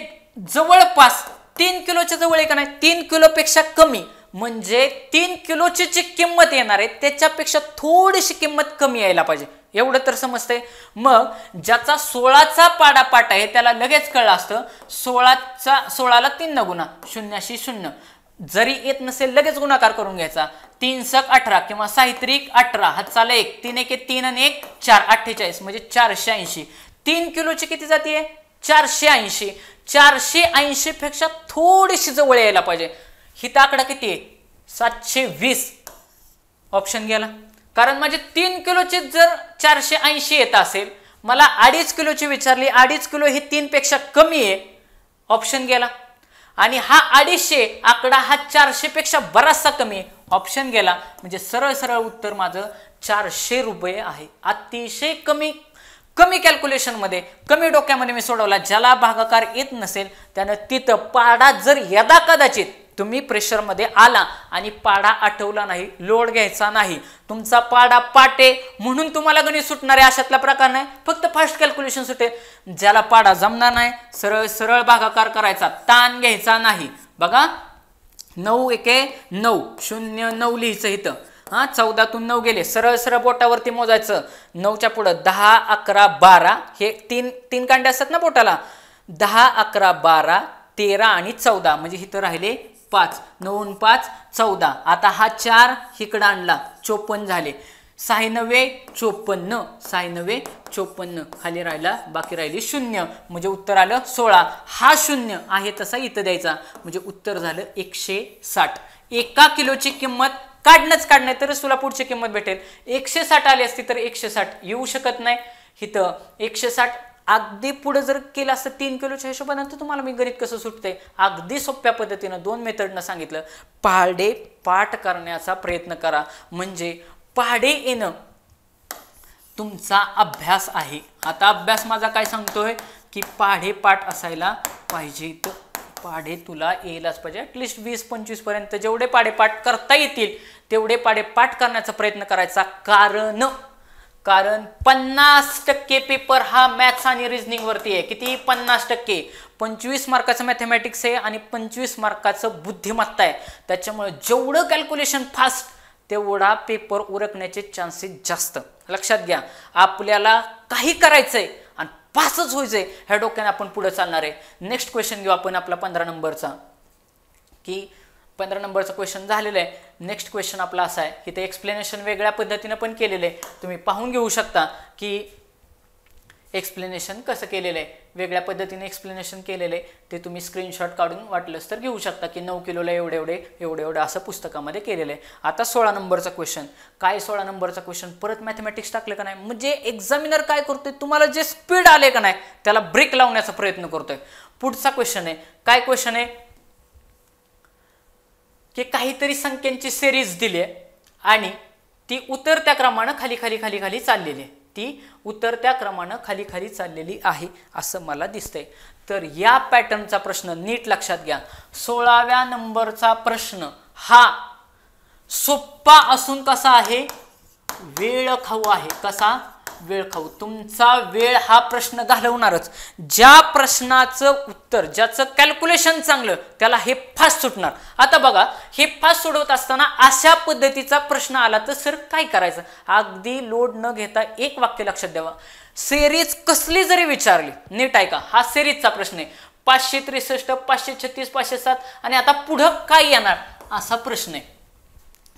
[SPEAKER 1] जवळपास 3 किलोच्या जवळ आहे का नाही. 3 किलोपेक्षा कमी म्हणजे 3 किलोची जी किंमत येणार आहे त्याच्यापेक्षा थोडीशी किंमत कमी यायला पाहिजे. एवढं तर समजतंय. मग ज्याचा 16चा पाढा पाठ आहे त्याला लगेच कळलं असतं. 16ला 3 न गुणा 0शी 0. जरी येत नसेल लगेच गुणाकार करून घ्यायचा. 3 सक 18 किंवा साहित्रिक 18 हातचाला 1 3 1 3 आणि 1 4 48 म्हणजे 480. 3 किलोची किती जातीये 480. 480 पेक्षा थोडीशी जवळ यायला पाहिजे. ही आकडा किती आहे 720. ऑप्शन गेला. कारण माझे 3 किलोचे जर 480 येत असेल, मला 2.5 किलोची विचारली, 2.5 किलो ही 3 पेक्षा कमी आहे. ऑप्शन गेला. आणि हा 250 आकडा हा 400 पेक्षा बराचसा कमी आहे. ऑप्शन गेला. म्हणजे सरळ सरळ उत्तर माझं 400 रुपये आहे. अतिशय कमी कॅल्क्युलेशन मध्ये कमी डोक्यामध्ये मी सोडवला. ज्याला भागाकार येत नसेल त्यानं तिथं पाढा जर यदा कदाचित तुम्ही प्रेशरमध्ये आला आणि पाढा आठवला नाही, लोड घ्यायचा नाही. तुमचा पाढा पाटे म्हणून तुम्हाला गणित सुटणार आहे अशातला प्रकार नाही. फक्त फास्ट कॅल्क्युलेशन सुटेल. ज्याला पाढा जमणार नाही सरळ सरळ भागाकार करायचा, ताण घ्यायचा नाही. बघा 9 1 9 0 9 लिहायचं इथं. हा 14तून 9 गेले, सरळ सरळ बोटावरती मोजायचं. 9च्या पुढं 10, 11, 12 हे तीन कांडे असतात ना बोटाला. 10, 11, 12, 13 आणि 14 म्हणजे इथं राहिले 5. 9 5 14. आता हा 4 इकडं आणला 54 झाले. 6 9 54, 6 9 54 खाली राहिला, बाकी राहिली 0 म्हणजे उत्तर आलं 16. हा 0 आहे तसा इथं द्यायचा म्हणजे उत्तर झालं 160. 1 किलोची किंमत काढणं तरच तुला पुढची किंमत भेटेल. 160 आली असती तर 160 येऊ शकत नाही. इथं 160 अगदी पुढे जर केलं असतं 3 किलोच्या हिशोबाने तर तुम्हाला मी गणित कसं सुटतंय अगदी सोप्या पद्धतीनं 2 मेथडनं सांगितलं. पहाडे पाठ करण्याचा प्रयत्न करा म्हणजे पहाडे येणं तुमचा अभ्यास आहे. आता अभ्यास माझा काय सांगतोय की पहाडे पाठ असायला पाहिजे. तर पाढे तुला येईलच पाहिजे. ॲटलिस्ट 20-25 पर्यंत जेवढे पाढेपाठ करता येतील तेवढे पाढेपाठ करण्याचा प्रयत्न करायचा. कारण 50% पेपर हा मॅथ्स आणि रिझनिंग वरती आहे. किती? 50%. 25 मार्काचं मॅथमॅटिक्स आहे आणि 25 मार्काचं बुद्धिमत्ता आहे. त्याच्यामुळे जेवढं कॅल्क्युलेशन फास्ट तेवढा पेपर उरकण्याचे चान्सेस जास्त. लक्षात घ्या, आपल्याला काही करायचंय आणि पासच व्हायचंय ह्या डोक्याने आपण पुढे चालणार आहे. नेक्स्ट क्वेश्चन घेऊ आपण आपला 15 नंबरचा. की 15 नंबरचा क्वेश्चन झालेला आहे. नेक्स्ट क्वेश्चन आपला असा आहे की ते एक्सप्लेनेशन वेगळ्या पद्धतीने पण केलेलं आहे. तुम्ही पाहून घेऊ शकता की एक्सप्लेनेशन कसं केलेलं आहे. वेगळ्या पद्धतीने एक्सप्लेनेशन केलेलं आहे ते तुम्ही स्क्रीनशॉट काढून वाटलंच तर घेऊ शकता की 9 किलोला एवढे असं पुस्तकामध्ये केलेलं आहे. आता 16 नंबरचा क्वेश्चन. काय 16 नंबरचा क्वेश्चन? परत मॅथमॅटिक्स टाकलं का नाही म्हणजे एक्झामिनर काय करतोय तुम्हाला जे स्पीड आले का नाही त्याला ब्रेक लावण्याचा प्रयत्न करतोय. पुढचा क्वेश्चन आहे. काय क्वेश्चन आहे की काहीतरी संख्यांची सिरीज दिली आहे आणि ती उतरत्या क्रमानं खाली चाललेली आहे. ती उतरत्या क्रमानं खाली चाललेली आहे असं मला दिसतंय. तर या पॅटर्नचा प्रश्न नीट लक्षात घ्या. 16व्या नंबरचा प्रश्न हा सोप्पा असून कसा आहे? वेळ खाऊ आहे. कसा? वेळ खाऊ. तुमचा वेळ हा प्रश्न घालवणारच. ज्या प्रश्नाचं उत्तर ज्याचं कॅल्क्युलेशन चांगलं त्याला हे फास्ट सुटणार. आता बघा, हे फास्ट सोडवत असताना अशा पद्धतीचा प्रश्न आला तर सर काय करायचं? अगदी लोड न घेता एक वाक्य लक्षात द्यावा. सेरीज कसली जरी विचारली, नीट ऐका, हा सेरीजचा प्रश्न आहे. 563, 536, 507 आणि आता पुढं काय येणार असा प्रश्न आहे.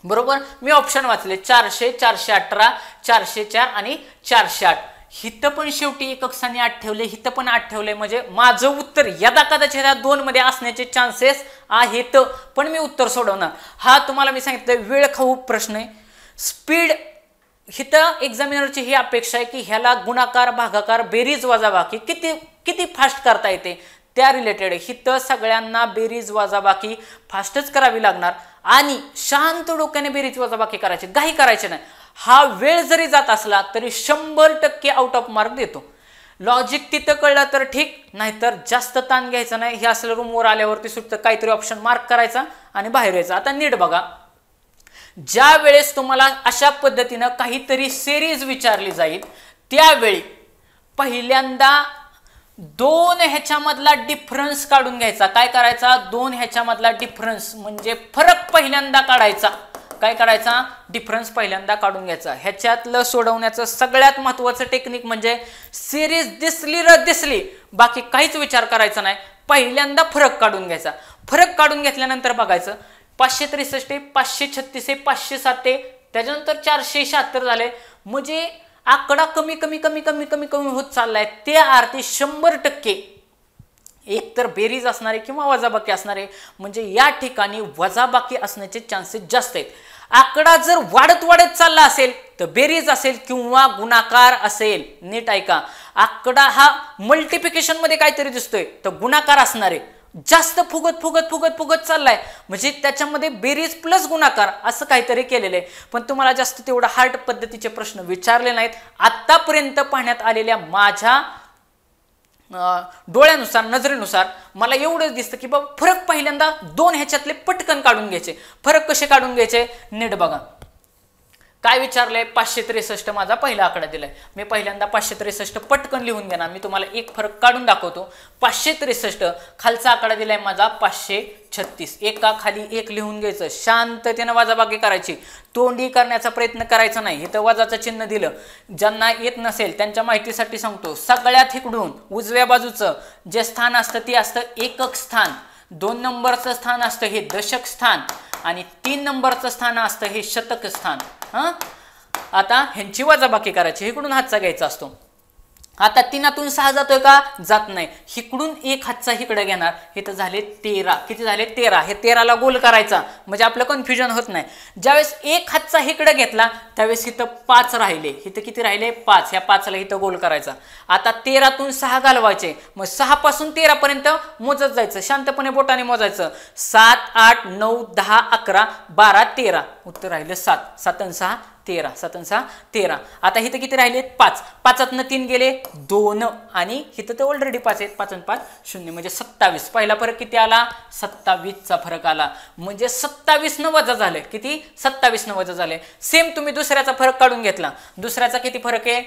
[SPEAKER 1] बरोबर? मी ऑप्शन वाचले 400, 418, 404 आणि 408. हिथं पण शेवटी एकक स्थानी 8 ठेवले, हिथं पण 8 ठेवले म्हणजे माझं उत्तर यदा कदाचित ह्या 2 मध्ये असण्याचे चान्सेस आहेत. पण मी उत्तर सोडवणार. हा तुम्हाला मी सांगितलं वेळ खाऊ प्रश्न आहे. स्पीड हिथं एक्झामिनरची ही अपेक्षा आहे की ह्याला गुणाकार, भागाकार, बेरीज, वजाबाकी किती फास्ट करता येते त्या रिलेटेड. हिथं सगळ्यांना बेरीज वजाबाकी फास्टच करावी लागणार आणि शांत डोक्याने बेरीज वजाबाकी करायची, घाई करायची नाही. हा वेळ जरी जात असला तरी 100% आउट ऑफ मार्क देतो. लॉजिक तिथं कळलं तर ठीक, नाहीतर जास्त ताण घ्यायचा नाही. हे असलं रूमवर आल्यावरती सुटतं काहीतरी ऑप्शन मार्क करायचा आणि बाहेर यायचं. आता नीट बघा, ज्या वेळेस तुम्हाला अशा पद्धतीनं काहीतरी सिरीज विचारली जाईल त्यावेळी पहिल्यांदा 2 ह्याच्यामधला डिफरन्स काढून घ्यायचा. काय करायचा? 2 ह्याच्यामधला डिफरन्स म्हणजे फरक पहिल्यांदा काढायचा. काय करायचा? डिफरन्स पहिल्यांदा काढून घ्यायचा. ह्याच्यातलं सोडवण्याचं सगळ्यात महत्त्वाचं टेक्निक म्हणजे सिरीज दिसली बाकी काहीच विचार करायचा नाही. पहिल्यांदा फरक काढून घ्यायचा. फरक काढून घेतल्यानंतर बघायचं 563, 536, 507 त्याच्यानंतर 476 झाले म्हणजे आकडा कमी होत चाललाय. ते अर्थी 100% एक तर बेरीज असणारे किंवा वजाबाकी असणारे म्हणजे या ठिकाणी वजाबाकी असण्याचे चान्सेस जास्त आहेत. आकडा जर वाढत चालला असेल तर बेरीज असेल किंवा गुणाकार असेल. नीट ऐका, आकडा हा मल्टिप्लिकेशन मध्ये काहीतरी दिसतोय तर गुणाकार असणारे. जास्त फुगत चाललाय म्हणजे त्याच्यामध्ये बेरीज प्लस गुणाकार असं काहीतरी केलेलं आहे. पण तुम्हाला जास्त तेवढा हार्ड पद्धतीचे प्रश्न विचारले नाहीत. आतापर्यंत पाहण्यात आलेल्या माझ्या डोळ्यानुसार, नजरेनुसार मला एवढंच दिसतं की बाबा फरक पहिल्यांदा 2 ह्याच्यातले पटकन काढून घ्यायचे. फरक कसे काढून घ्यायचे नीट बघा. काय विचारलंय 563 माझा पहिला आकडा दिलाय. मी पहिल्यांदा 563 पटकन लिहून घेणार. मी तुम्हाला एक फरक काढून दाखवतो. 563 खालचा आकडा दिलाय माझा 536. एका खाली एक लिहून घ्यायचं, शांततेने वजाबाकी करायची, तोंडी करण्याचा प्रयत्न करायचा नाही. इथं वजाचं चिन्ह दिलं, ज्यांना येत नसेल त्यांच्या माहितीसाठी सांगतो. सगळ्यात इकडून उजव्या बाजूचं जे स्थान असतं ते असतं एकक स्थान, 2 नंबरचं स्थान असतं हे दशक स्थान आणि 3 नंबरचं स्थान असतं हे शतक स्थान. आता ह्यांची वजाबाकी करायची, इकडून हातचा घ्यायचा असतो. आता 3तून 6 जातोय का? जात नाही. इकडून एक हातचा इकडे घेणार, हे तर झाले 13. किती झाले? 13. हे 13ला गोल करायचा म्हणजे आपलं कन्फ्युजन होत नाही. ज्यावेळेस एक हातचा इकडे घेतला त्यावेळेस इथं 5 राहिले. इथं किती राहिले? 5. ह्या 5ला इथं गोल करायचा. आता 13तून 6 घालवायचे, मग 6 पासून 13 पर्यंत मोजत जायचं, शांतपणे बोटाने मोजायचं. 7, 8, 9, 10, 11, 12, 13. उत्तर राहिलं 7. 7 आणि 6 13. 7 आणि 6 13. आता इथं किती राहिले? 5. 5तनं 3 गेले 2 आणि इथं तर ऑलरेडी 5 आहेत. 5 आणि 5 0 म्हणजे 27. पहिला फरक किती आला? 27चा फरक आला. म्हणजे 27 न वजा झाले. किती? 27 न वजा झाले. सेम तुम्ही दुसऱ्याचा फरक काढून घेतला. दुसऱ्याचा किती फरक आहे?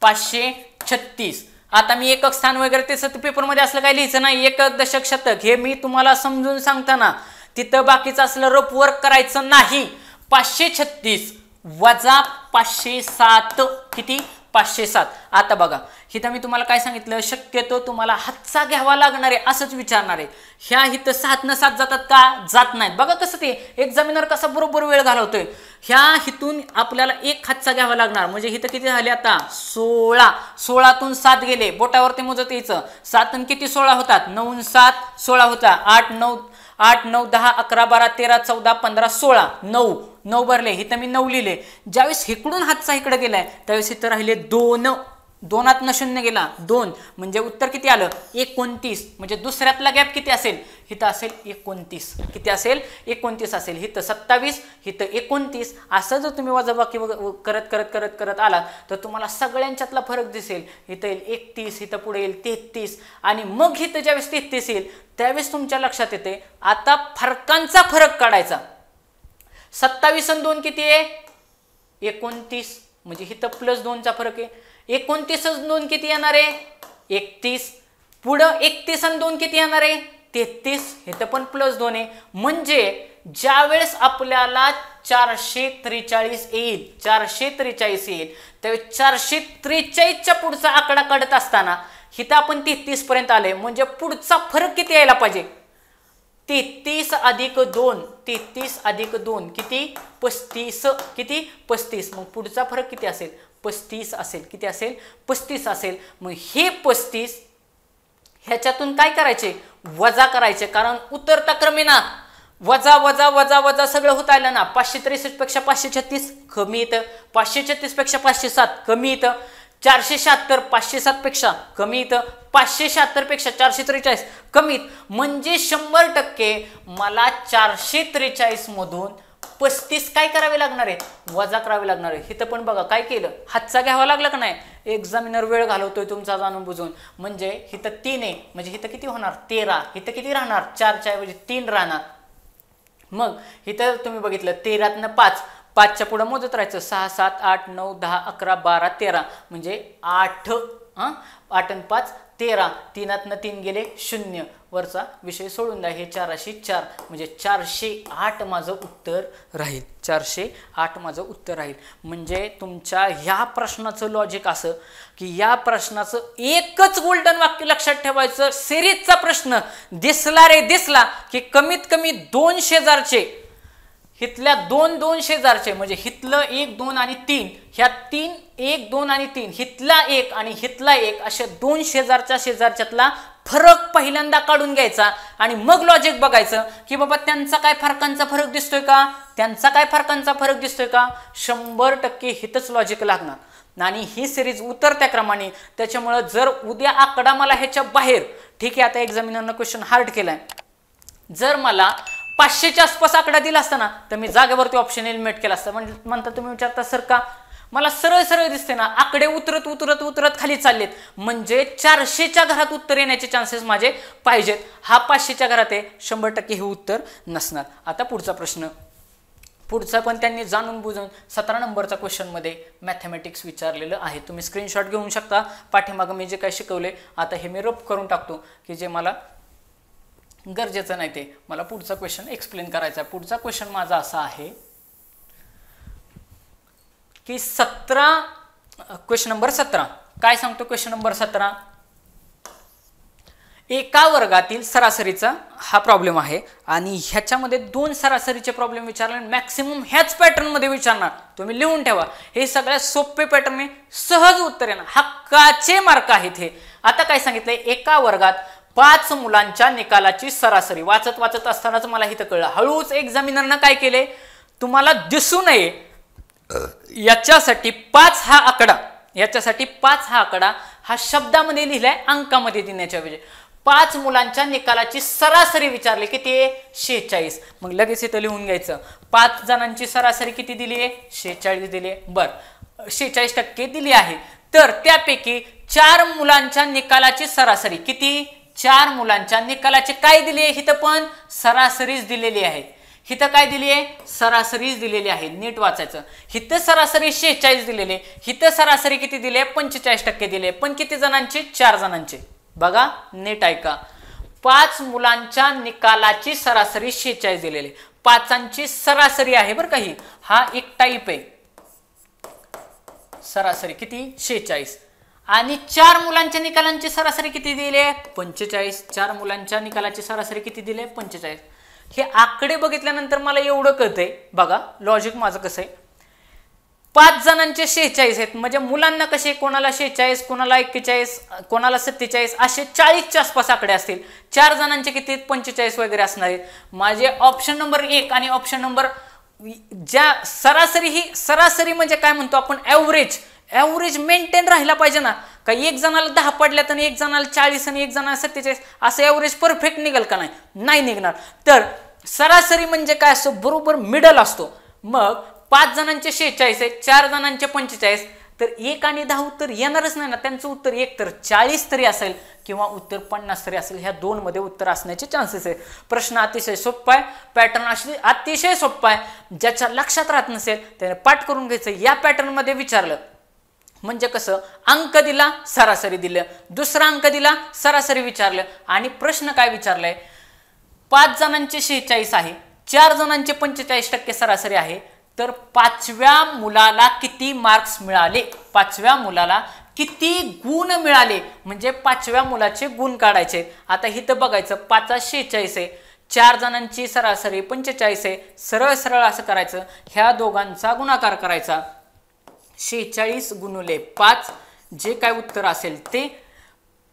[SPEAKER 1] 536. आता मी एकक स्थान वगैरे ते पेपरमध्ये असलं काही लिहायचं नाही. एकक दशक शतक हे मी तुम्हाला समजून सांगताना तिथं बाकीचं असलं रफ वर्क करायचं नाही. 536 वजा 507 किती? 507. आता बघा इथं मी तुम्हाला काय सांगितलं, शक्यतो तुम्हाला हातचा घ्यावा लागणार आहे असंच विचारणार आहे. ह्या इथं 7 न 7 जातात का? जात नाहीत. बघा कसं ते एक्झामिनर कसा बरोबर वेळ घालवतोय. ह्या हिथून आपल्याला एक हातचा घ्यावा लागणार म्हणजे इथं किती झाले? आता 16. 16तून 7 गेले, बोटावरती मोजत यायचं. 7 आणि किती? 16 होतात. 9 आणि 7 16 होता. 8 9 10 11 12 13 14 15 16. 9 भरले. इथं मी 9 लिहिले. ज्यावेळेस इकडून हातचा इकडे गेलाय त्यावेळेस इथं राहिले 2. 2तनं 0 गेला 2 म्हणजे उत्तर किती आलं? 29. म्हणजे दुसऱ्यातला गॅप किती असेल? इथं असेल 29. किती असेल? 29 असेल. इथं 27, इथं 29. असं जर तुम्ही वजाबाकी करत करत करत करत आला तर तुम्हाला सगळ्यांच्यातला फरक दिसेल. इथं येईल 31, इथं पुढे येईल 33 आणि मग इथं ज्यावेळेस 33 येईल त्यावेळेस तुमच्या लक्षात येते आता फरकांचा फरक काढायचा. 27 आणि 2 किती आहे? 29. म्हणजे इथं +2चा फरक आहे. 29 आणि 2 किती येणार आहे? 31. पुढं 31 आणि 2 किती येणार आहे? 33. इथं पण +2 आहे. म्हणजे ज्या वेळेस आपल्याला 443 येईल, 443 येईल त्यावेळेस 443च्या पुढचा आकडा काढत असताना इथं आपण 33 पर्यंत आले. म्हणजे पुढचा फरक किती यायला पाहिजे? 33 अधिक 2. 33 अधिक 2 किती? 35. किती? 35. मग पुढचा फरक किती असेल? 35 असेल. किती असेल? 35 असेल. मग हे 35 ह्याच्यातून काय करायचे? वजा करायचे. कारण उतरता क्रमे ना वजा वजा वजा वजा सगळं होत आलं ना. 563 पेक्षा 536 कमी येतं. 536 पेक्षा 507 कमी येतं. 476 507 पेक्षा कमी येतं. 576 पेक्षा 443 कमीत. म्हणजे 100% मला 443 मधून 35 काय करावे लागणार आहे? वजा करावे लागणार आहे. इथं पण बघा काय केलं, हातचा घ्यावा लागला का नाही? एक्झामिनर वेळ घालवतोय तुमचा जाणून बुजून. म्हणजे इथं 3 आहे म्हणजे इथं किती होणार? 13. इथं किती राहणार? 4च्या ऐवजी 3 राहणार. मग इथं तुम्ही बघितलं 13तनं 5, 5च्या पुढे मोजत राहायचं. 6 7 8 9 10 11 12 13 म्हणजे 8. 8 आणि 5 13. 3तनं 3 गेले 0. वरचा विषय सोडून द्या. हे 404 म्हणजे 408 माझं उत्तर राहील. 408 माझं उत्तर राहील. म्हणजे तुमच्या ह्या प्रश्नाचं लॉजिक असं की या प्रश्नाचं एकच गोल्डन वाक्य लक्षात ठेवायचं. सिरीजचा प्रश्न दिसला रे दिसला की कमीत कमी 2 शेजारचे, हितल्या 2 शेजारचे म्हणजे हितलं 1 2 आणि 3, ह्या 3 1 2 आणि 3, हितला 1 आणि हितला 1 अशा 2 शेजारच्यातला फरक पहिल्यांदा काढून घ्यायचा आणि मग लॉजिक बघायचं की बाबा त्यांचा काय फरकांचा फरक दिसतोय का? त्यांचा काय फरकांचा फरक दिसतोय का? 100% हितच लॉजिक लागणार आणि ही सिरीज उतरत्या क्रमाने. त्याच्यामुळे जर उद्या आकडा मला ह्याच्या बाहेर, ठीक आहे आता एक्झामिनरनं क्वेश्चन हार्ड केलाय, जर मला 500च्या आसपास आकडा दिला असता ना तर मी जागेवरती ऑप्शन एलिमिनेट केला असता. म्हणता तुम्ही विचारता सर का? मला सरळ सरळ दिसते ना आकडे उतरत उतरत उतरत खाली चाललेत. म्हणजे 400च्या घरात उत्तर येण्याचे चान्सेस माझे पाहिजेत. हा 500च्या घरात आहे, 100% हे उत्तर नसणार. आता पुढचा प्रश्न. पुढचा पण त्यांनी जाणून बुजून 17 नंबरचा क्वेश्चनमध्ये मॅथमॅटिक्स विचारलेलं आहे. तुम्ही स्क्रीनशॉट घेऊन शकता. पाठीमागं मी जे काय शिकवले आता हे मी रफ करून टाकतो की जे मला गरजेचं नाही ते मला पुढचा क्वेश्चन एक्सप्लेन करायचा आहे. पुढचा क्वेश्चन माझा असा आहे की क्वेश्चन नंबर 17 काय सांगतो. क्वेश्चन नंबर 17 एका वर्गातील सरासरीचा हा प्रॉब्लेम आहे आणि ह्याच्यामध्ये 2 सरासरीचे प्रॉब्लेम विचारले. मॅक्सिमम ह्याच पॅटर्न मध्ये विचारणार. तुम्ही लिहून ठेवा. हे सगळ्यात सोपे पॅटर्न आहे. सहज उत्तर येणार. हक्काचे मार्क आहेत हे. आता काय सांगितलंय एका वर्गात 5 मुलांच्या निकालाची सरासरी. वाचत असतानाच मला इथं कळलं. हळूच एक्झामिनरनं काय केले तुम्हाला दिसू नये याच्यासाठी 5 हा आकडा हा शब्दामध्ये लिहिलाय अंकामध्ये देण्याच्या ऐवजी 5 मुलांच्या निकालाची सरासरी विचारली किती आहे 46. मग लगेच इथं लिहून घ्यायचं 5 जणांची सरासरी किती दिली आहे 46 दिली आहे. बरं 46% दिली आहे. तर त्यापैकी 4 मुलांच्या निकालाची सरासरी किती 4 मुलांच्या निकालाची काय दिली आहे. इथं पण सरासरीच दिलेली आहे. इथं काय दिली आहे सरासरीच दिलेली आहे. नीट वाचायचं. इथं सरासरी 46 दिलेली आहे. इथं सरासरी किती दिली आहे 45% दिली आहे. पण किती जणांची 4 जणांची. बघा नीट ऐका. 5 मुलांच्या निकालाची सरासरी 46 दिलेली. 5ची सरासरी आहे बरं का ही. हा एक टाईप आहे सरासरी किती 46 आणि 4 मुलांच्या निकालांची सरासरी किती दिली आहे 45. 4 मुलांच्या निकालाची सरासरी किती दिली आहे 45. हे आकडे बघितल्यानंतर मला एवढं कळतंय. बघा लॉजिक माझं कसं आहे 5 जणांचे 46 आहेत म्हणजे मुलांना कसे कोणाला 46 कोणाला 41 कोणाला 47 असे 40च्या आसपास आकडे असतील. 4 जणांचे किती 45 वगैरे असणार आहेत. माझे ऑप्शन नंबर 1 आणि ऑप्शन नंबर ज्या सरासरी ही सरासरी म्हणजे काय म्हणतो आपण ॲव्हरेज मेंटेन राहिला पाहिजे ना. का एक जणाला 10 पडल्यात आणि एक जणाला 40 आणि एक जणाला 47 असं ॲव्हरेज परफेक्ट निघेल का नाही निघणार. तर सरासरी म्हणजे काय असतो बरोबर मिडल असतो. मग 5 जणांचे 46 आहे 4 जणांचे 45 तर 1 आणि 10 उत्तर येणारच नाही ना. त्यांचं उत्तर एक तर 40 तरी असेल किंवा उत्तर 50 तरी असेल. ह्या 2 मध्ये उत्तर असण्याचे चान्सेस आहे. प्रश्न अतिशय सोपा आहे. पॅटर्न अतिशय सोपा आहे. ज्याच्या लक्षात राहत नसेल त्याने पाठ करून घ्यायचं. या पॅटर्न मध्ये विचारलं म्हणजे कसं अंक दिला सरासरी दिलं. दुसरा अंक दिला सरासरी विचारलं आणि प्रश्न काय विचारलाय 5 जणांचे 46 आहे 4 जणांचे 45% सरासरी आहे. तर 5व्या मुलाला किती मार्क्स मिळाले 5व्या मुलाला किती गुण मिळाले म्हणजे 5व्या मुलाचे गुण काढायचे. आता इथं बघायचं 5 46 आहे 4 जणांची सरासरी 45 आहे. सरळ असं करायचं. ह्या दोघांचा गुणाकार करायचा 46 गुणिले 5 जे काय उत्तर असेल ते.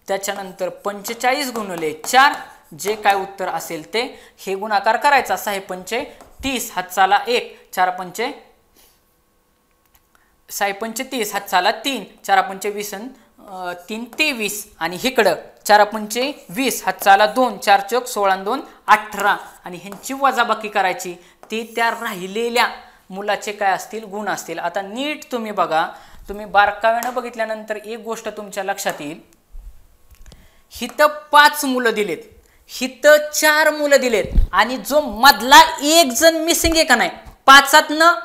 [SPEAKER 1] त्याच्यानंतर 45 गुणिले 4 जे काय उत्तर असेल ते. हे गुणाकार करायचा 6 पंचे 30 हातचाला 1 4 पंचे 6 पंचे 30 हातचाला 3 4 पंचे 20 3 23 आणि इकडं 4 पंचे 20 हातचाला 2 4 चौक 16 2 18 आणि ह्यांची वजाबाकी करायची. ती त्या राहिलेल्या मुलाचे काय असतील गुण असतील. आता नीट तुम्ही बघा. तुम्ही बारकाव्यानं बघितल्यानंतर एक गोष्ट तुमच्या लक्षात येईल. हिथं 5 मुलं दिलेत हिथं 4 मुलं दिलेत आणि जो मधला एक जण मिसिंग आहे का नाही 5तनं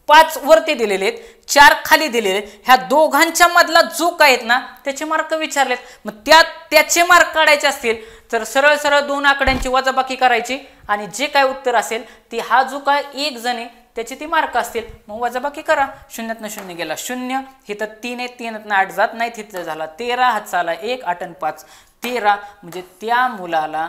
[SPEAKER 1] 5 वरती दिलेले आहेत 4 खाली दिलेले. ह्या दोघांच्या मधला जो काय आहेत ना त्याचे मार्क विचारलेत. मग त्याचे मार्क काढायचे असतील तर सरळ 2 आकड्यांची वजाबाकी करायची आणि जे काय उत्तर असेल ती हा जो काय एक जण आहे त्याचे ती मार्क असतील. मग वजाबाकी करा. 0तनं 0 गेला 0 इथं 3 आहे 3तनं 8 जात नाही तिथं झाला 13 हातचाला 1 8 आणि 5 13 म्हणजे त्या मुलाला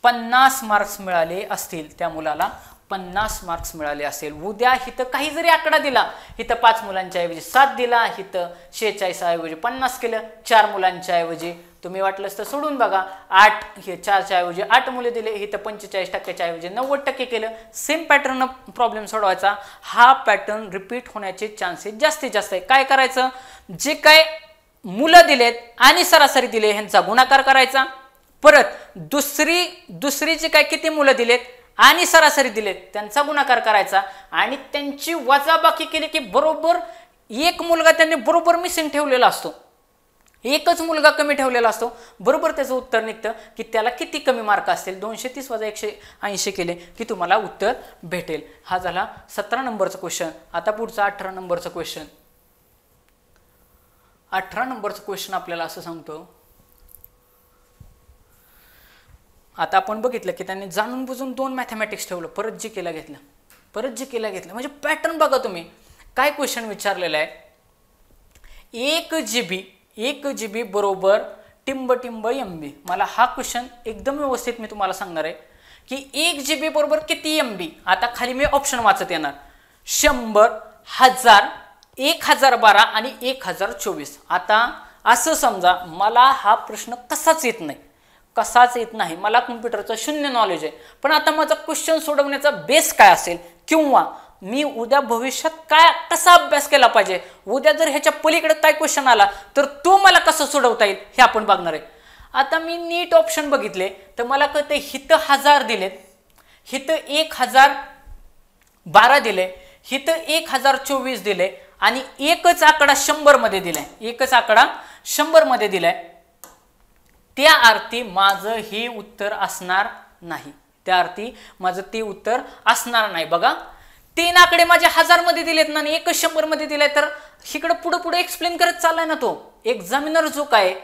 [SPEAKER 1] 50 मार्क्स मिळाले असतील. त्या मुलाला 50 मार्क्स मिळाले असेल. उद्या इथं काही जरी आकडा दिला इथं 5 मुलांच्या ऐवजी 7 दिला इथं 46 ऐवजी 50 केलं. 4 मुलांच्या ऐवजी तुम्ही वाटलंच तर सोडून बघा 8 हे 4च्या ऐवजी 8 मुले दिले इथं 45% ऐवजी 90% केलं. सेम पॅटर्न प्रॉब्लेम सोडवायचा. हा पॅटर्न रिपीट होण्याचे चान्सेस जास्तीत जास्त आहे. काय करायचं जे काय मुलं दिलेत आणि सरासरी दिले ह्यांचा गुणाकार करायचा. परत दुसरी जे काय किती मुलं दिलेत आणि सरासरी दिलेत त्यांचा गुणाकार करायचा आणि त्यांची वजाबाकी केली की बरोबर एक मुलगा त्यांनी बरोबर मिसिंग ठेवलेला असतो. एकच मुलगा कमी ठेवलेला असतो, बरोबर त्याचं उत्तर निघतं की त्याला किती कमी मार्क असतील, 230 वजा 180 केले की तुम्हाला उत्तर भेटेल. हा झाला 17 नंबरचा क्वेश्चन. आता पुढचा 18 नंबरचा क्वेश्चन. 18 नंबरचा क्वेश्चन आपल्याला असं सांगतो, आता आपण बघितलं की त्यांनी जाणून बुजून 2 मॅथमॅटिक्स ठेवलं, परत जी केला घेतलं, म्हणजे पॅटर्न बघा तुम्ही. काय क्वेश्चन विचारलेला आहे, 1 GB बरोबर टिंब MB. मला हा क्वेश्चन एकदम व्यवस्थित मी तुम्हाला सांगणार आहे की 1 GB बरोबर किती MB. आता खाली मी ऑप्शन वाचत येणार, 100, 1000, 1012 आणि 1024. आता असं समजा मला हा प्रश्न कसाच येत नाही, मला कम्प्युटरचं 0 नॉलेज आहे, पण आता माझा क्वेश्चन सोडवण्याचा बेस काय असेल किंवा मी उद्या भविष्यात कसा अभ्यास केला पाहिजे, उद्या जर ह्याच्या पलीकडे काय क्वेश्चन आला तर तो मला कसं सोडवता येईल हे आपण बघणार आहे. आता मी नीट ऑप्शन बघितले तर मला कळते हिथं 1000 दिलेत, हिथं 1012 दिले, हिथं 1024 दिले आणि एकच आकडा 100 मध्ये दिलाय. त्या अर्थी माझं हे उत्तर असणार नाही, बघा 3 आकडे माझे 1000 मध्ये दिलेत ना, एकच 100 मध्ये दिलाय, तर इकडे पुढे एक्सप्लेन करत चाललाय ना तो एक्झामिनर जो काय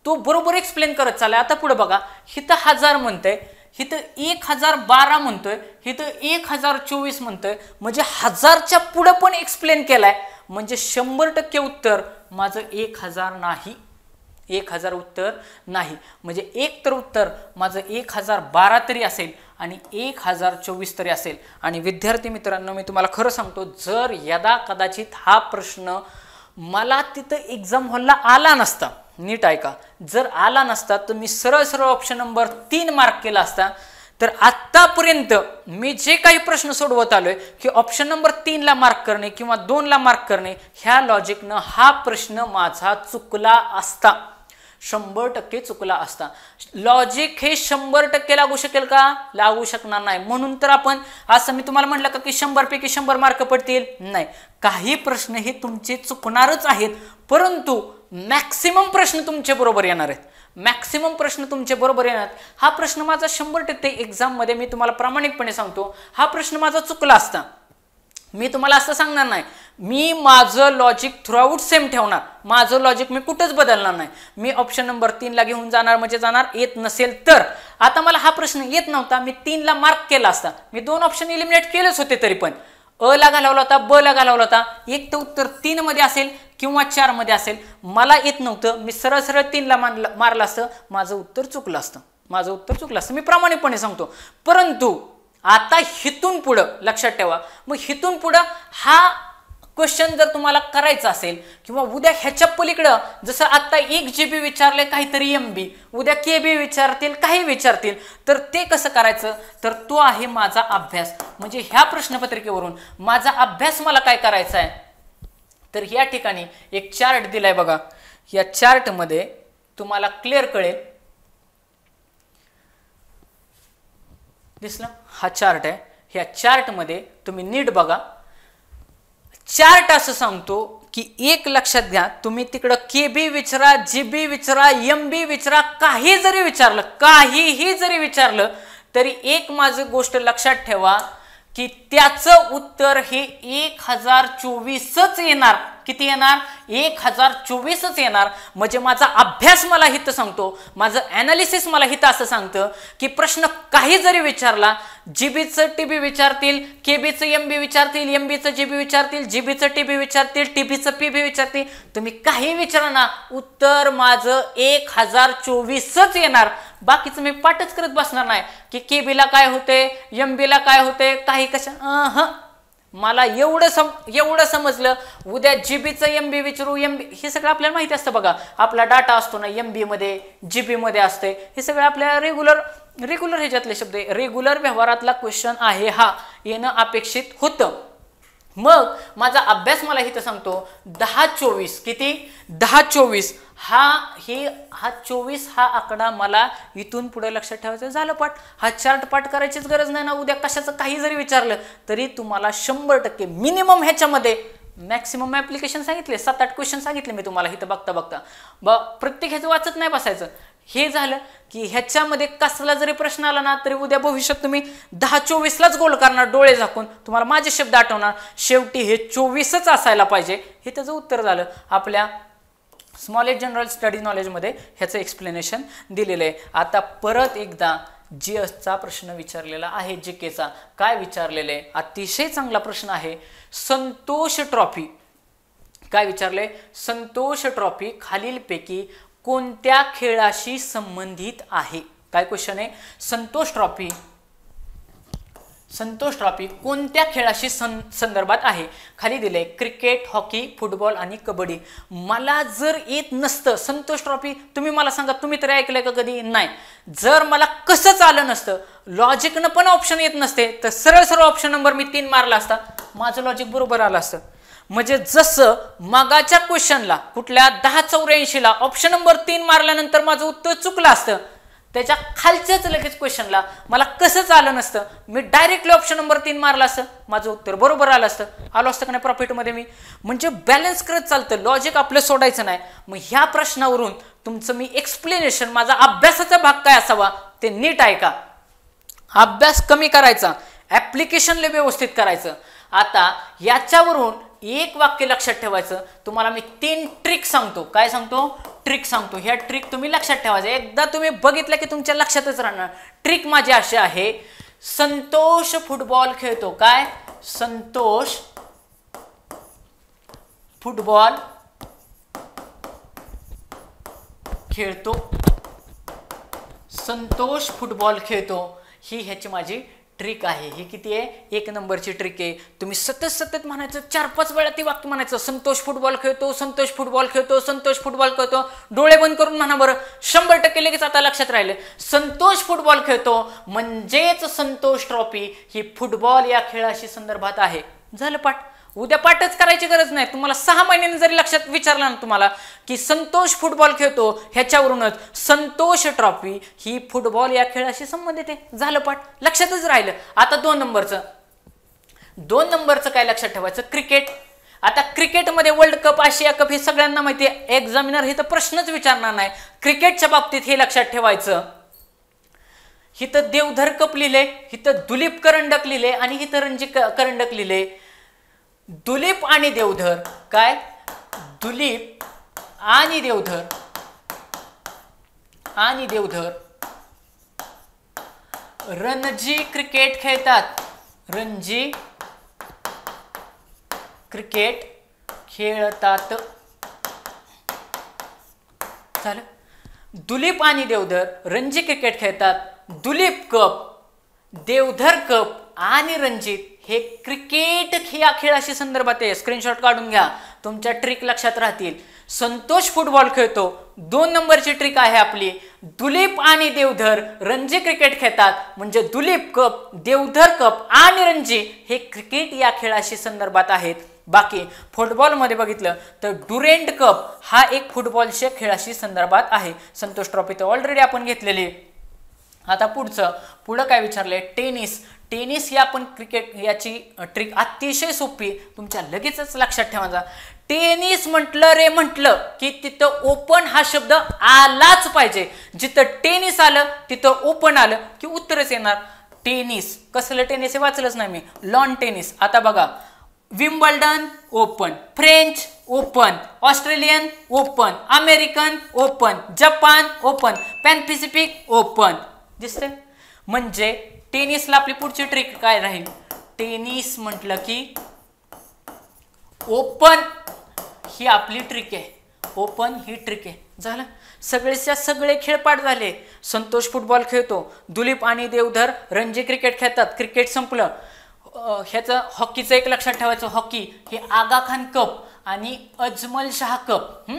[SPEAKER 1] तो बरोबर एक्सप्लेन करत चाललाय. आता पुढे बघा, हिथं 1000 म्हणतोय, हिथं 1012 म्हणतोय, हिथं 1024 म्हणतोय, म्हणजे 1000च्या पुढे पण एक्सप्लेन केलाय, म्हणजे 100% उत्तर माझं 1000 नाही, 1000 उत्तर नाही. म्हणजे एक तर उत्तर माझं 1012 तरी असेल आणि 1024 तरी असेल. आणि विद्यार्थी मित्रांनो, मी तुम्हाला खरं सांगतो, जर यदा कदाचित हा प्रश्न मला तिथं एक्झाम हॉलला आला नसता, नीट ऐका, जर आला नसता तर मी सरळ ऑप्शन नंबर 3 मार्क केला असता. तर आतापर्यंत मी जे काही प्रश्न सोडवत आलोय की ऑप्शन नंबर 3 ला मार्क करणे किंवा 2 ला मार्क करणे, ह्या लॉजिकनं हा प्रश्न माझा चुकला असता, 100% चुकला असता. लॉजिक हे 100% लागू शकेल का? लागू शकणार नाही. म्हणून तर आपण असं मी तुम्हाला म्हटलं का की 100 पैकी 100 मार्क पडतील, नाही, काही प्रश्न हे तुमचे चुकणारच आहेत, परंतु मॅक्सिमम प्रश्न तुमचे बरोबर येणार आहेत, हा प्रश्न माझा 100% एक्झाम मध्ये, मी तुम्हाला प्रामाणिकपणे सांगतो, हा प्रश्न माझा चुकला असता, मी तुम्हाला असं सांगणार नाही, मी माझं लॉजिक थ्रूआउट सेम ठेवणार, माझं लॉजिक मी कुठंच बदलणार नाही. मी ऑप्शन नंबर 3 ला घेऊन जाणार, म्हणजे जाणार. येत नसेल तर, आता मला हा प्रश्न येत नव्हता, मी 3 ला मार्क केला असता, मी 2 ऑप्शन एलिमिनेट केलेच होते, तरी पण अ ला घालवला होता, ब ला घालवला होता, एक तर उत्तर 3 मध्ये असेल किंवा 4 मध्ये असेल, मला येत नव्हतं, मी सरळ 3 ला मारलं असतं, माझं उत्तर चुकलं असतं, मी प्रामाणिकपणे सांगतो. परंतु आता हिथून पुढं लक्षात ठेवा, मग हिथून पुढं हा क्वेश्चन जर तुम्हाला करायचा असेल किंवा उद्या ह्याच्या पलीकडं, जसं आता 1 GB विचारले काहीतरी MB, उद्या KB विचारतील, काही विचारतील, तर ते कसं करायचं, तर तो आहे माझा अभ्यास. म्हणजे ह्या प्रश्नपत्रिकेवरून माझा अभ्यास मला काय करायचा आहे, तर या ठिकाणी एक चार्ट दिलाय बघा, या चार्ट मध्ये तुम्हाला क्लिअर कळेल, दिसलं, हा चार्ट आहे, ह्या चार्ट मध्ये तुम्ही नीट बघा. चार्ट असं सांगतो की एक लक्षात घ्या, तुम्ही तिकडं KB विचारा, GB विचारा, MB विचारा, काहीही जरी विचारलं तरी एक माझं गोष्ट लक्षात ठेवा की त्याचं उत्तर हे 1024च येणार. किती येणार? 1024च येणार. म्हणजे माझा अभ्यास मला हित सांगतो, माझं ॲनालिसिस मला हित असं सांगतं की प्रश्न काही जरी विचारला, जीबीचं टीबी विचारतील, केबीचं MB विचारतील, MBचं GB विचारतील, जीबीचं TB विचारतील, TBचं PB विचारतील, तुम्ही काही विचारा ना, उत्तर माझं 1024च येणार. बाकीचं मी पाठच करत बसणार नाही की केबीला काय होते, MBला काय होते, काही कशा. मला एवढं समजलं, उद्या जीबीचं MB विचारू, MB हे सगळं आपल्याला माहिती असतं बघा, आपला डाटा असतो ना MB मध्ये, GB मध्ये असते, हे सगळं आपल्या रेग्युलर ह्याच्यातले शब्द, रेग्युलर व्यवहारातला क्वेश्चन आहे, हा येणं अपेक्षित होतं. मग माझा अभ्यास मला इथं सांगतो 1024, किती? 1024. हा 24 हा आकडा मला इथून पुढे लक्षात ठेवायचं, झालं पाठ. हा चार्ट पाठ करायचीच गरज नाही ना, उद्या कशाचं काही जरी विचारलं तरी तुम्हाला 100% मिनिमम ह्याच्यामध्ये मॅक्सिमम ऍप्लिकेशन सांगितले, 7-8 क्वेश्चन सांगितले मी तुम्हाला इथं बघता बघता. प्रत्येक ह्याचं वाचत नाही बसायचं. हे झालं की ह्याच्यामध्ये कसला जरी प्रश्न आला ना तरी उद्या भविष्यात तुम्ही 10-24लाच गोल करणार डोळे झाकून. तुम्हाला माझे शब्द आठवणार, शेवटी हे 24च असायला पाहिजे. हे त्याचं उत्तर झालं. आपल्या स्मॉल एज जनरल स्टडी नॉलेजमध्ये ह्याचं एक्सप्लेनेशन दिलेलं आहे. आता परत एकदा जीएसचा प्रश्न विचारलेला आहे, जीकेचा. काय विचारलेलं आहे? अतिशय चांगला प्रश्न आहे. संतोष ट्रॉफी काय विचारले? संतोष ट्रॉफी खालीलपैकी कोणत्या खेळाशी संबंधित आहे? काय क्वेश्चन आहे? संतोष ट्रॉफी कोणत्या खेळाशी संदर्भात आहे? खाली दिले क्रिकेट, हॉकी, फुटबॉल आणि कबड्डी. मला जर येत नसतं संतोष ट्रॉफी, तुम्ही मला सांगा, तुम्ही तरी ऐकलंय का कधी? नाही. जर मला कसंच आलं नसतं, लॉजिकनं पण ऑप्शन येत नसते, तर सरळ सरळ ऑप्शन नंबर मी 3 मारला असता, माझं लॉजिक बरोबर आलं असतं. म्हणजे जसं मागाच्या क्वेश्चनला कुठल्या 1084ला ऑप्शन नंबर 3 मारल्यानंतर माझं उत्तर चुकलं असतं, त्याच्या खालच्याच लगेच क्वेश्चनला मला कसंच आलं नसतं, मी डायरेक्टली ऑप्शन नंबर 3 मारला असतं, माझं उत्तर बरोबर आलं असतं. आलो असतं का नाही प्रॉफिटमध्ये मी? म्हणजे बॅलन्स करत चालतं, लॉजिक आपलं सोडायचं नाही. मग ह्या प्रश्नावरून तुमचं मी एक्सप्लेनेशन, माझा अभ्यासाचा भाग काय असावा ते नीट ऐका. अभ्यास कमी करायचा, ऍप्लिकेशनला व्यवस्थित करायचं. आता याच्यावरून एक वाक्य लक्षात ठेवायचं. तुम्हाला मी 3 ट्रिक सांगतो. काय सांगतो? ट्रिक सांगतो. ह्या ट्रिक तुम्ही लक्षात ठेवायचं. एकदा तुम्ही बघितलं की तुमच्या लक्षातच राहणार. ट्रिक माझी अशी आहे, संतोष फुटबॉल खेळतो. काय? संतोष फुटबॉल खेळतो. संतोष फुटबॉल खेळतो. ही ह्याची माझी ट्रिक आहे. ही किती आहे? 1 नंबरची ट्रिक आहे. तुम्ही सतत म्हणायचं, 4-5 वेळा ती वाक्य म्हणायचं. संतोष फुटबॉल खेळतो, संतोष फुटबॉल खेळतो, संतोष फुटबॉल खेळतो. डोळे बंद करून म्हणा बरं, 100% लगेच आता लक्षात राहिले. संतोष फुटबॉल खेळतो म्हणजेच संतोष ट्रॉफी ही फुटबॉल या खेळाशी संदर्भात आहे. झालं पाठ. उद्या पाठच करायची गरज नाही. तुम्हाला 6 महिन्यांनी जरी लक्षात विचारलं ना तुम्हाला की संतोष फुटबॉल खेळतो, ह्याच्यावरूनच संतोष ट्रॉफी ही फुटबॉल या खेळाशी संबंधित आहे. झालं पाठ, लक्षातच राहिलं. आता 2 नंबरचं काय लक्षात ठेवायचं? क्रिकेट. आता क्रिकेटमध्ये वर्ल्ड कप, आशिया कप हे सगळ्यांना माहिती आहे. एक्झामिनर हे तर प्रश्नच विचारणार नाही. क्रिकेटच्या बाबतीत हे लक्षात ठेवायचं, हिथं देवधर कप लिहिले, हिथं दुलीप करंडक लिहिले आणि हिथं रणजी करंडक लिहिले. दुलीप आणि देवधर. काय? दुलीप आणि देवधर रणजी क्रिकेट खेळतात. रणजी क्रिकेट खेळतात. झालं. दुलीप आणि देवधर रणजी क्रिकेट खेळतात. दुलीप कप, देवधर कप आणि रणजीत हे क्रिकेट या खेळाशी संदर्भात आहे. स्क्रीनशॉट काढून घ्या, तुमच्या ट्रिक लक्षात राहतील. संतोष फुटबॉल खेळतो. 2 नंबरची ट्रिक आहे आपली, दुलीप आणि देवधर रणजी क्रिकेट खेळतात म्हणजे दुलीप कप, देवधर कप आणि रणजी हे क्रिकेट या खेळाशी संदर्भात आहेत. बाकी फुटबॉलमध्ये बघितलं तर ड्युरेंट कप हा एक फुटबॉलच्या खेळाशी संदर्भात आहे. संतोष ट्रॉफी तर ऑलरेडी आपण घेतलेली. आता पुढं काय विचारलंय? टेनिस. टेनिस ही आपण क्रिकेट याची ट्रिक अतिशय सोपी, तुमच्या लगेचच लक्षात ठेवायचा. टेनिस म्हटलं की तिथं ओपन हा शब्द आलाच पाहिजे. जिथं टेनिस आलं तिथं ओपन आलं की उत्तरच येणार. टेनिस. कसलं टेनिस हे वाचलंच नाही मी. Lawn tennis. आता बघा, Wimbledon open, French open, Australian open, American open, Japan open, pan Pacific open. दिसतंय? म्हणजे टेनिसला आपली पुढची ट्रिक काय राहील? टेनिस म्हटलं की ओपन ही आपली ट्रिक आहे. ओपन ही ट्रिक आहे. झालं. सगळेच्या सगळे खेळपाट झाले. संतोष फुटबॉल खेळतो, दुलीप आणि देवधर रणजी क्रिकेट खेळतात, क्रिकेट संपलं. ह्याचं हॉकीचं एक लक्षात ठेवायचं, हॉकी हे आगा खान कप आणि Ajmal Shah cup.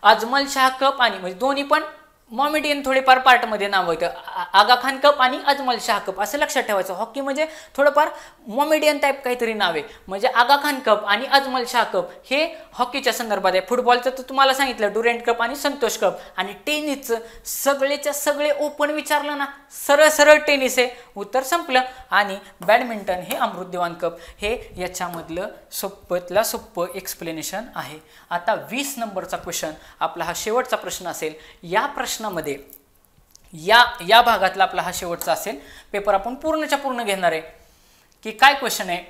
[SPEAKER 1] Ajmal Shah cup आणि म्हणजे दोन्ही पण मॉमेडियन थोडेफार पार्टमध्ये नाव होतं, आगा खान कप आणि अजमल शाह कप असं लक्षात ठेवायचं. हॉकी म्हणजे थोडंफार मॉमेडियन टाईप काहीतरी नाव आहे. म्हणजे आगा खान कप आणि अजमल शाह कप हे हॉकीच्या संदर्भात आहे. फुटबॉलचं तर तुम्हाला सांगितलं डुरंट कप आणि संतोष कप. आणि टेनिसचं सगळेच्या सगळे ओपन विचारलं ना, सरळ सरळ टेनिस आहे, उत्तर संपलं. आणि बॅडमिंटन हे अमृत देवान कप हे याच्यामधलं सोप्पतला सोप्पं एक्सप्लेनेशन आहे. आता 20 नंबरचा क्वेश्चन आपला हा शेवटचा प्रश्न असेल. या प्रश्नामध्ये या भागातला आपला हा शेवटचा असेल. पेपर आपण पूर्णच्या पूर्ण घेणार आहे. की काय क्वेश्चन आहे,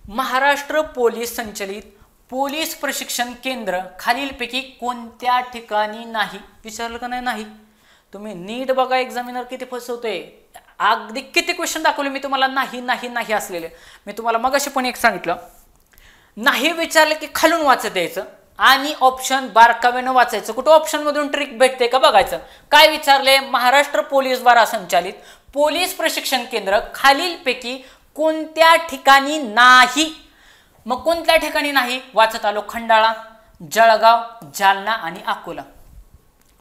[SPEAKER 1] महाराष्ट्र पोलीस संचलित पोलीस प्रशिक्षण केंद्र खालीलपैकी कोणत्या ठिकाणी नाही. विचारलं का नाही? तुम्ही नीट बघा, एक्झामिनर किती फसवतोय. अगदी किती क्वेश्चन दाखवले मी तुम्हाला नाही नाही नाही असलेले. मी तुम्हाला मगाशी पण एक सांगितलं, नाही विचारलं की खालून वाचत द्यायचं आणि ऑप्शन बारकाव्यानं वाचायचं. कुठं ऑप्शन मधून ट्रिक भेटते का बघायचं. काय विचारले, महाराष्ट्र पोलीस द्वारा संचालित पोलीस प्रशिक्षण केंद्र खालीलपैकी कोणत्या ठिकाणी नाही. मग कोणत्या ठिकाणी नाही वाचत आलो, खंडाळा, जळगाव, जालना आणि अकोला.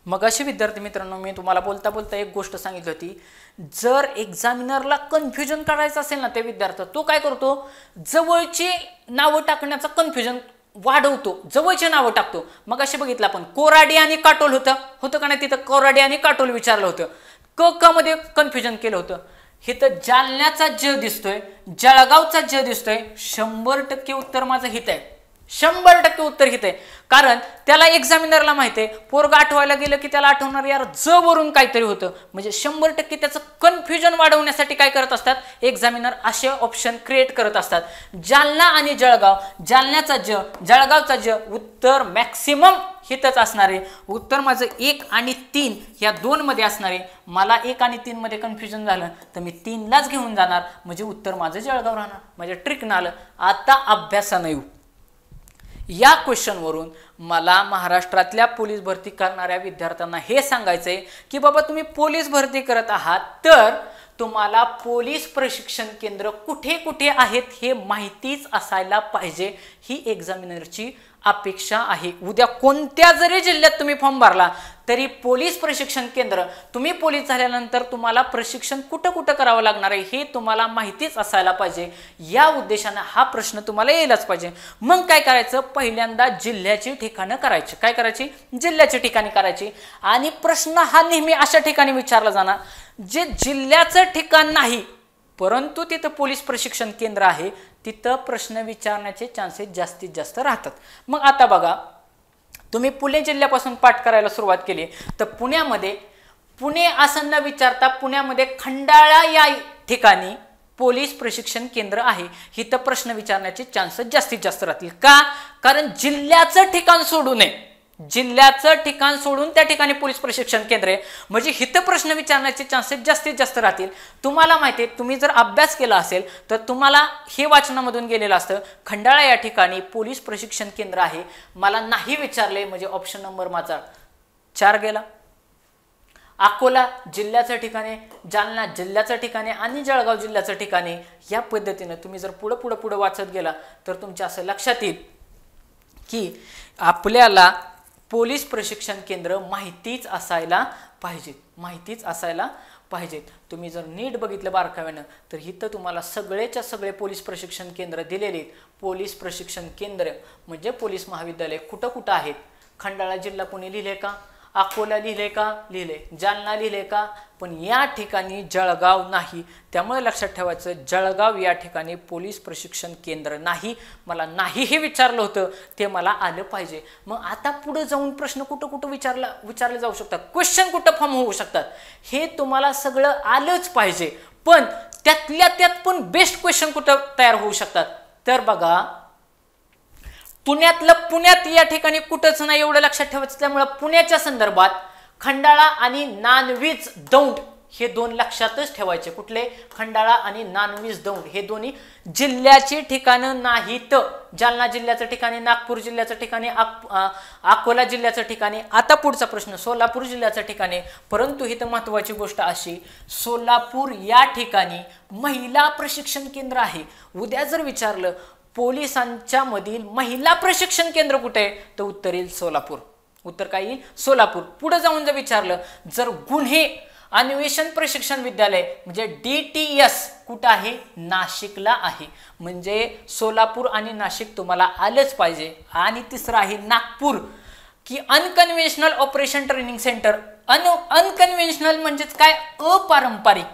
[SPEAKER 1] मग अशी विद्यार्थी मित्रांनो मी तुम्हाला बोलता बोलता एक गोष्ट सांगितली होती, जर एक्झामिनरला कन्फ्युजन करायचं असेल ना त्या विद्यार्थी, तो काय करतो, जवळची नावं टाकण्याचा कन्फ्युजन वाढवतो, जवळची नावं टाकतो. मग असे बघितलं आपण कोराडी आणि काटोल होतं का नाही, तिथं कोराडी आणि काटोल विचारलं होतं. क मध्ये कन्फ्युजन केलं होतं. हिथं जालन्याचा ज दिसतोय, जळगावचा ज दिसतोय. 100% उत्तर माझं हित आहे, 100% उत्तर हित आहे. कारण त्याला एक्झामिनरला माहिती आहे, पोरगा आठवायला गेलं की त्याला आठवणार यार ज वरून काहीतरी होतं. म्हणजे 100% त्याचं कन्फ्युजन वाढवण्यासाठी काय करत असतात एक्झामिनर, असे ऑप्शन क्रिएट करत असतात. जालना आणि जळगाव, जालन्याचा ज, जळगावचा ज, उत्तर मॅक्सिमम हितच असणार आहे. उत्तर माझं 1 आणि 3 या 2 मध्ये असणार आहे. मला 1 आणि 3 मध्ये कन्फ्युजन झालं तर मी 3 लाच घेऊन जाणार, म्हणजे उत्तर माझं जळगाव राहणार. म्हणजे ट्रिक ना आलं. आता अभ्यासानं येऊ. या क्वेश्चनवरून मला महाराष्ट्रातल्या पोलीस भरती करणाऱ्या विद्यार्थ्यांना हे सांगायचंय की बाबा तुम्ही पोलीस भरती करत आहात तर तुम्हाला पोलीस प्रशिक्षण केंद्र कुठे कुठे आहेत हे माहितीच असायला पाहिजे. ही एक्झामिनरची अपेक्षा आहे. उद्या कोणत्या जरी जिल्ह्यात तुम्ही फॉर्म भरला तरी पोलीस प्रशिक्षण केंद्र, तुम्ही पोलीस झाल्यानंतर तुम्हाला प्रशिक्षण कुठं कुठं करावं लागणार आहे हे तुम्हाला माहितीच असायला पाहिजे. या उद्देशाने हा प्रश्न तुम्हाला यायलाच पाहिजे. मग काय करायचं, पहिल्यांदा जिल्ह्याची ठिकाणं करायची. काय करायची, जिल्ह्याची ठिकाणी करायची. आणि प्रश्न हा नेहमी अशा ठिकाणी विचारला जाणार जे जिल्ह्याचं ठिकाण नाही परंतु तिथं पोलीस प्रशिक्षण केंद्र आहे, तिथं प्रश्न विचारण्याचे चान्सेस जास्तीत जास्त राहतात. मग आता बघा, तुम्ही पुणे जिल्ह्यापासून पाठ करायला सुरुवात केली तर पुणे असं न विचारता पुण्यामध्ये खंडाळा या ठिकाणी पोलीस प्रशिक्षण केंद्र आहे. इथं प्रश्न विचारण्याचे चान्सेस जास्तीत जास्त राहतील. का, कारण जिल्ह्याचं ठिकाण सोडू नये, जिल्ह्याचं ठिकाण सोडून त्या ठिकाणी पोलीस प्रशिक्षण केंद्र आहे, म्हणजे हिथं प्रश्न विचारण्याचे चान्सेस जास्तीत जास्त राहतील. तुम्हाला माहिती आहे, तुम्ही जर अभ्यास केला असेल तर तुम्हाला हे वाचनामधून गेलेलं असतं, खंडाळा या ठिकाणी पोलीस प्रशिक्षण केंद्र आहे. मला नाही विचारले म्हणजे ऑप्शन नंबर माझा 4 गेला. अकोला जिल्ह्याचं ठिकाणे, जालना जिल्ह्याचं ठिकाणे आणि जळगाव जिल्ह्याचं ठिकाणे. या पद्धतीने तुम्ही जर पुढे वाचत गेला तर तुमच्या असं लक्षात येईल की आपल्याला पोलीस प्रशिक्षण केंद्र माहितीच असायला पाहिजेत, माहितीच असायला पाहिजेत. तुम्ही जर नीट बघितलं बारकाव्यानं तर इथं तुम्हाला सगळेच्या सगळे पोलीस प्रशिक्षण केंद्र दिलेले आहेत. पोलीस प्रशिक्षण केंद्र म्हणजे पोलीस महाविद्यालय कुठं कुठं आहेत. खंडाळा जिल्हा पुणे लिहिले का, अकोला लिहिले का, लिहिले, जालना लिहिले का, पण या ठिकाणी जळगाव नाही. त्यामुळे लक्षात ठेवायचं, जळगाव या ठिकाणी पोलीस प्रशिक्षण केंद्र नाही. मला नाही हे विचारलं होतं ते मला आलं पाहिजे. मग आता पुढे जाऊन प्रश्न कुठं कुठं विचारले जाऊ शकतात, क्वेश्चन कुठं फॉर्म होऊ शकतात हे तुम्हाला सगळं आलंच पाहिजे. पण त्यातल्या त्यात पण बेस्ट क्वेश्चन कुठं तयार होऊ शकतात तर बघा, पुण्यात या ठिकाणी कुठंच नाही एवढं लक्षात ठेवायचं. त्यामुळे पुण्याच्या संदर्भात खंडाळा आणि नानवीज दौंड हे 2 लक्षातच ठेवायचे. कुठले, खंडाळा आणि नानवीज दौंड हे दोन्ही जिल्ह्याची ठिकाणं नाहीत. जालना जिल्ह्याचं ठिकाणी, नागपूर जिल्ह्याचं ठिकाणी, अकोला जिल्ह्याचं ठिकाणी. आता पुढचा प्रश्न, सोलापूर जिल्ह्याचं ठिकाणी. परंतु इथं महत्वाची गोष्ट अशी, सोलापूर या ठिकाणी महिला प्रशिक्षण केंद्र आहे. उद्या जर विचारलं पोलिसांच्या मधील महिला प्रशिक्षण केंद्र कुठे आहे तर उत्तर येईल सोलापूर. उत्तर काय येईल? सोलापूर. पुढे जाऊन जर विचारलं, जर गुन्हे अन्वेषण प्रशिक्षण विद्यालय म्हणजे DTS कुठं आहे? नाशिकला आहे. म्हणजे सोलापूर आणि नाशिक तुम्हाला आलंच पाहिजे. आणि तिसरं आहे नागपूर, की unconventional operation training centre. Unconventional म्हणजेच काय? अपारंपरिक.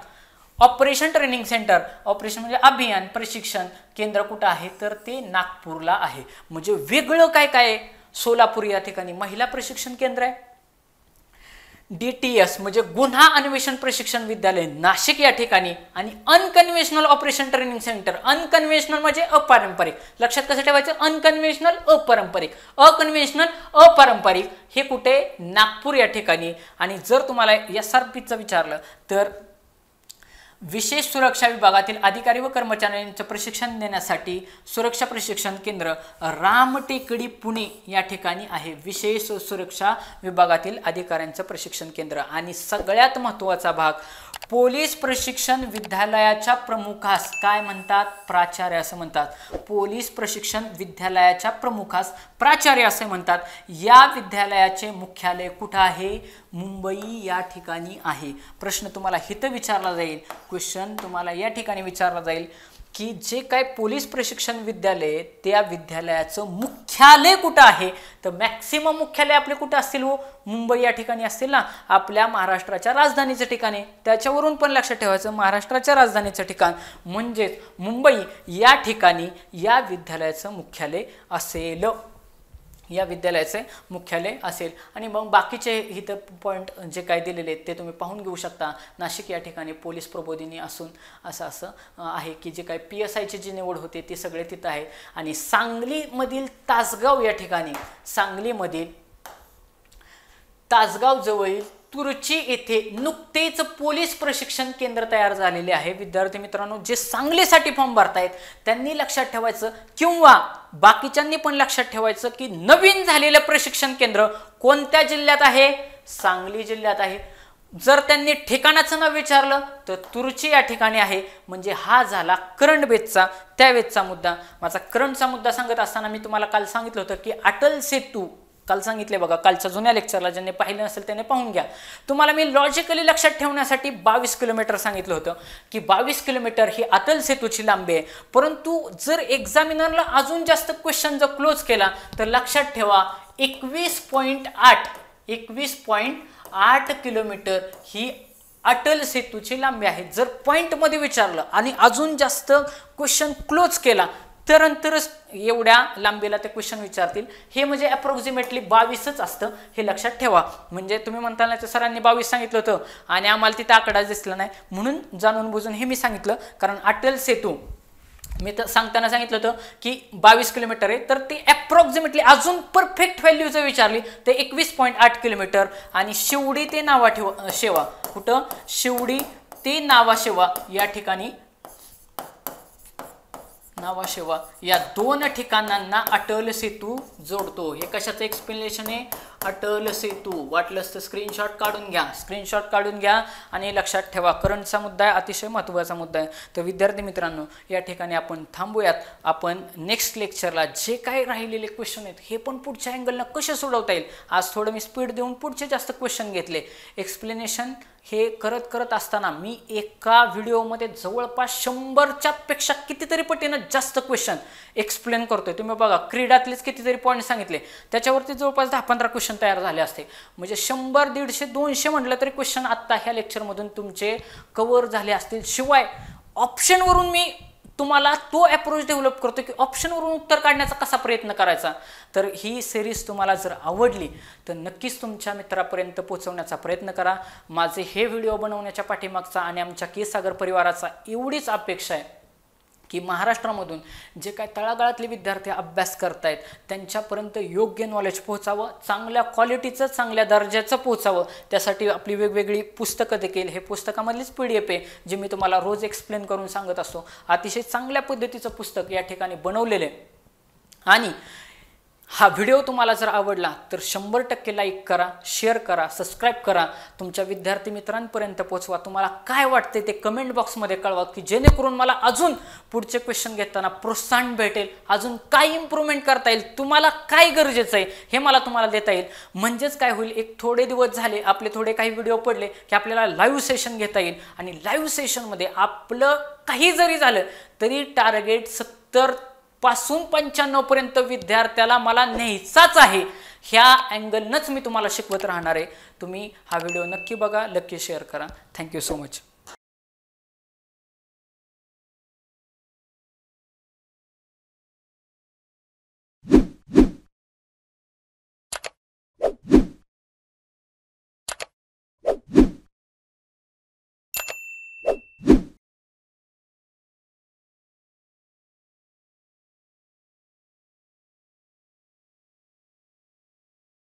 [SPEAKER 1] ऑपरेशन ट्रेनिंग सेंटर, ऑपरेशन म्हणजे अभियान प्रशिक्षण केंद्र कुठं आहे? तर ते नागपूरला आहे. म्हणजे वेगळं काय काय आहे? सोलापूर या ठिकाणी महिला प्रशिक्षण केंद्र आहे. DTS म्हणजे गुन्हा अन्वेषण प्रशिक्षण विद्यालय नाशिक या ठिकाणी, आणि unconventional operation training centre. Unconventional म्हणजे अपारंपरिक. लक्षात कसं ठेवायचं? अनकन्व्हेन्शनल अपारंपरिक, अकन्व्हेन्शनल अपारंपरिक हे कुठे? नागपूर या ठिकाणी. आणि जर तुम्हाला SRPचं विचारलं तर विशेष सुरक्षा विभागातील अधिकारी व कर्मचाऱ्यांचं प्रशिक्षण देण्यासाठी सुरक्षा प्रशिक्षण केंद्र रामटेकडी पुणे या ठिकाणी आहे. विशेष सुरक्षा विभागातील अधिकाऱ्यांचं प्रशिक्षण केंद्र. आणि सगळ्यात महत्त्वाचा भाग, पोलीस प्रशिक्षण विद्यालयाच्या प्रमुखास काय म्हणतात? प्राचार्य असं म्हणतात. पोलीस प्रशिक्षण विद्यालयाच्या प्रमुखास प्राचार्य असे म्हणतात. या विद्यालयाचे मुख्यालय कुठं आहे? मुंबई या ठिकाणी आहे. प्रश्न तुम्हाला हिथं विचारला जाईल, क्वेश्चन तुम्हाला या ठिकाणी विचारला जाईल की जे काय पोलीस प्रशिक्षण विद्यालय त्या विद्यालयाचं मुख्यालय कुठं आहे? तर मॅक्सिमम मुख्यालय आपले कुठे असतील हो? मुंबई या ठिकाणी असतील ना, आपल्या महाराष्ट्राच्या राजधानीचं ठिकाणी. त्याच्यावरून पण लक्षात ठेवायचं, महाराष्ट्राच्या राजधानीचं ठिकाण म्हणजेच मुंबई या ठिकाणी या विद्यालयाचं मुख्यालय असेल. या विद्यालयाचे मुख्यालय असेल. आणि मग बाकीचे इथं पॉईंट जे काय दिलेले आहेत ते तुम्ही पाहून घेऊ शकता. नाशिक या ठिकाणी पोलीस प्रबोधिनी असून असं आहे की जे काय PSIची जी निवड होते ते सगळे तिथं आहे. आणि सांगलीमधील तासगाव या ठिकाणी, सांगलीमधील तासगाव जवळील तुर्ची येथे नुकतेच पोलीस प्रशिक्षण केंद्र तयार झालेले आहे. विद्यार्थी मित्रांनो, जे सांगलीसाठी फॉर्म भरतायत त्यांनी लक्षात ठेवायचं, किंवा बाकीच्यांनी पण लक्षात ठेवायचं की नवीन झालेलं प्रशिक्षण केंद्र कोणत्या जिल्ह्यात आहे? सांगली जिल्ह्यात आहे. जर त्यांनी ठिकाणाचं नाव विचारलं तर तुर्ची या ठिकाणी आहे. म्हणजे हा झाला करंट बेसचा त्यावेळेचा मुद्दा. माझा करंटचा मुद्दा सांगत असताना मी तुम्हाला काल सांगितलं होतं की अटल सेतू, काल सांगितले बघा, कालच्या जुन्या लेक्चरला ज्यांनी पाहिलं नसेल त्याने पाहून घ्या. तुम्हाला मी लॉजिकली लक्षात ठेवण्यासाठी 22 किलोमीटर सांगितलं होतं की 22 किलोमीटर ही अटल सेतूची लांबी आहे. परंतु जर एक्झामिनरला अजून जास्त क्वेश्चन जर क्लोज केला तर लक्षात ठेवा 21.8 किलोमीटर ही अटल सेतूची लांबी आहे. जर पॉईंटमध्ये विचारलं आणि अजून जास्त क्वेश्चन क्लोज केला तरच एवढ्या लांबीला ते क्वेश्चन विचारतील. हे म्हणजे अप्रॉक्सिमेटली 22च असतं, हे लक्षात ठेवा. म्हणजे तुम्ही म्हणता ना सरांनी 22 सांगितलं होतं आणि आम्हाला तिथं आकडा दिसला नाही, म्हणून जाणून बुजून हे मी सांगितलं. कारण अटल सेतू मी तर सांगताना सांगितलं होतं की 22 किलोमीटर आहे, तर ते अप्रॉक्सिमेटली अजून परफेक्ट व्हॅल्यू जर विचारली तर 21.8 किलोमीटर. आणि शिवडी ते शेवा, कुठं? शिवडी ते नावाशेवा या ठिकाणी, नावाशेवा या दोन ठिकाणांना अटल सेतू जोडतो. हे कशाचं एक्सप्लेनेशन आहे? अटल सेतू. वाटलंच तर स्क्रीनशॉट काढून घ्या आणि लक्षात ठेवा. करंटचा मुद्दा आहे, अतिशय महत्त्वाचा मुद्दा आहे. तर विद्यार्थी मित्रांनो, या ठिकाणी आपण थांबूयात. आपण नेक्स्ट लेक्चरला जे काही राहिलेले क्वेश्चन आहेत हे पण पुढच्या अँगलनं कसे सोडवता येईल, आज थोडं मी स्पीड देऊन पुढचे जास्त क्वेश्चन घेतले. एक्सप्लेनेशन हे करत असताना मी एका व्हिडिओमध्ये जवळपास 100च्या पेक्षा कितीतरी पटीनं जास्त क्वेश्चन एक्सप्लेन करतोय. तुम्ही बघा, क्रीडातलेच कितीतरी पॉईंट सांगितले, त्याच्यावरती जवळपास 10-15 क्वेश्चन तयार झाले असते. म्हणजे 100, 150, 200 म्हटलं तरी क्वेश्चन आत्ता ह्या लेक्चरमधून तुमचे कव्हर झाले असतील. शिवाय ऑप्शनवरून मी तुम्हाला तो अप्रोच डेव्हलप करतो की ऑप्शनवरून उत्तर काढण्याचा कसा प्रयत्न करायचा. तर ही सिरीज तुम्हाला जर आवडली तर नक्कीच तुमच्या मित्रापर्यंत पोहोचवण्याचा प्रयत्न करा. माझे हे व्हिडिओ बनवण्याच्या पाठीमागचा आणि आमच्या केसागर परिवाराचा एवढीच अपेक्षा आहे की महाराष्ट्रामधून जे काय तळागाळातले विद्यार्थी अभ्यास करतायत त्यांच्यापर्यंत योग्य नॉलेज पोहोचावं, चांगल्या क्वालिटीचं, चांगल्या दर्जाचं पोहोचावं. त्यासाठी आपली वेगवेगळी पुस्तकं देखील, हे पुस्तकामधलीच PDF आहे जे मी तुम्हाला रोज एक्सप्लेन करून सांगत असतो. अतिशय चांगल्या पद्धतीचं पुस्तक या ठिकाणी बनवलेलं आहे. आणि हा व्हिडिओ तुम्हाला जर आवडला तर 100% लाईक करा, शेअर करा, सबस्क्राईब करा, तुमच्या विद्यार्थी मित्रांपर्यंत पोहोचवा. तुम्हाला काय वाटते ते कमेंट बॉक्समध्ये कळवा, की जेणेकरून मला अजून पुढचे क्वेश्चन घेताना प्रोत्साहन भेटेल, अजून काय इम्प्रूव्हमेंट करता येईल, तुम्हाला काय गरजेचं आहे हे मला तुम्हाला देता येईल. म्हणजेच काय होईल, एक थोडे दिवस झाले आपले थोडे काही व्हिडिओ पडले की आपल्याला लाईव्ह सेशन घेता येईल आणि लाईव्ह सेशनमध्ये आपलं काही जरी झालं तरी टार्गेट 70 पासून 95 पर्यंत विद्यार्थ्याला मला न्यायचाच आहे. ह्या अँगलनंच मी तुम्हाला शिकवत राहणार आहे. तुम्ही हा व्हिडिओ नक्की बघा, नक्की शेअर करा. Thank you so much.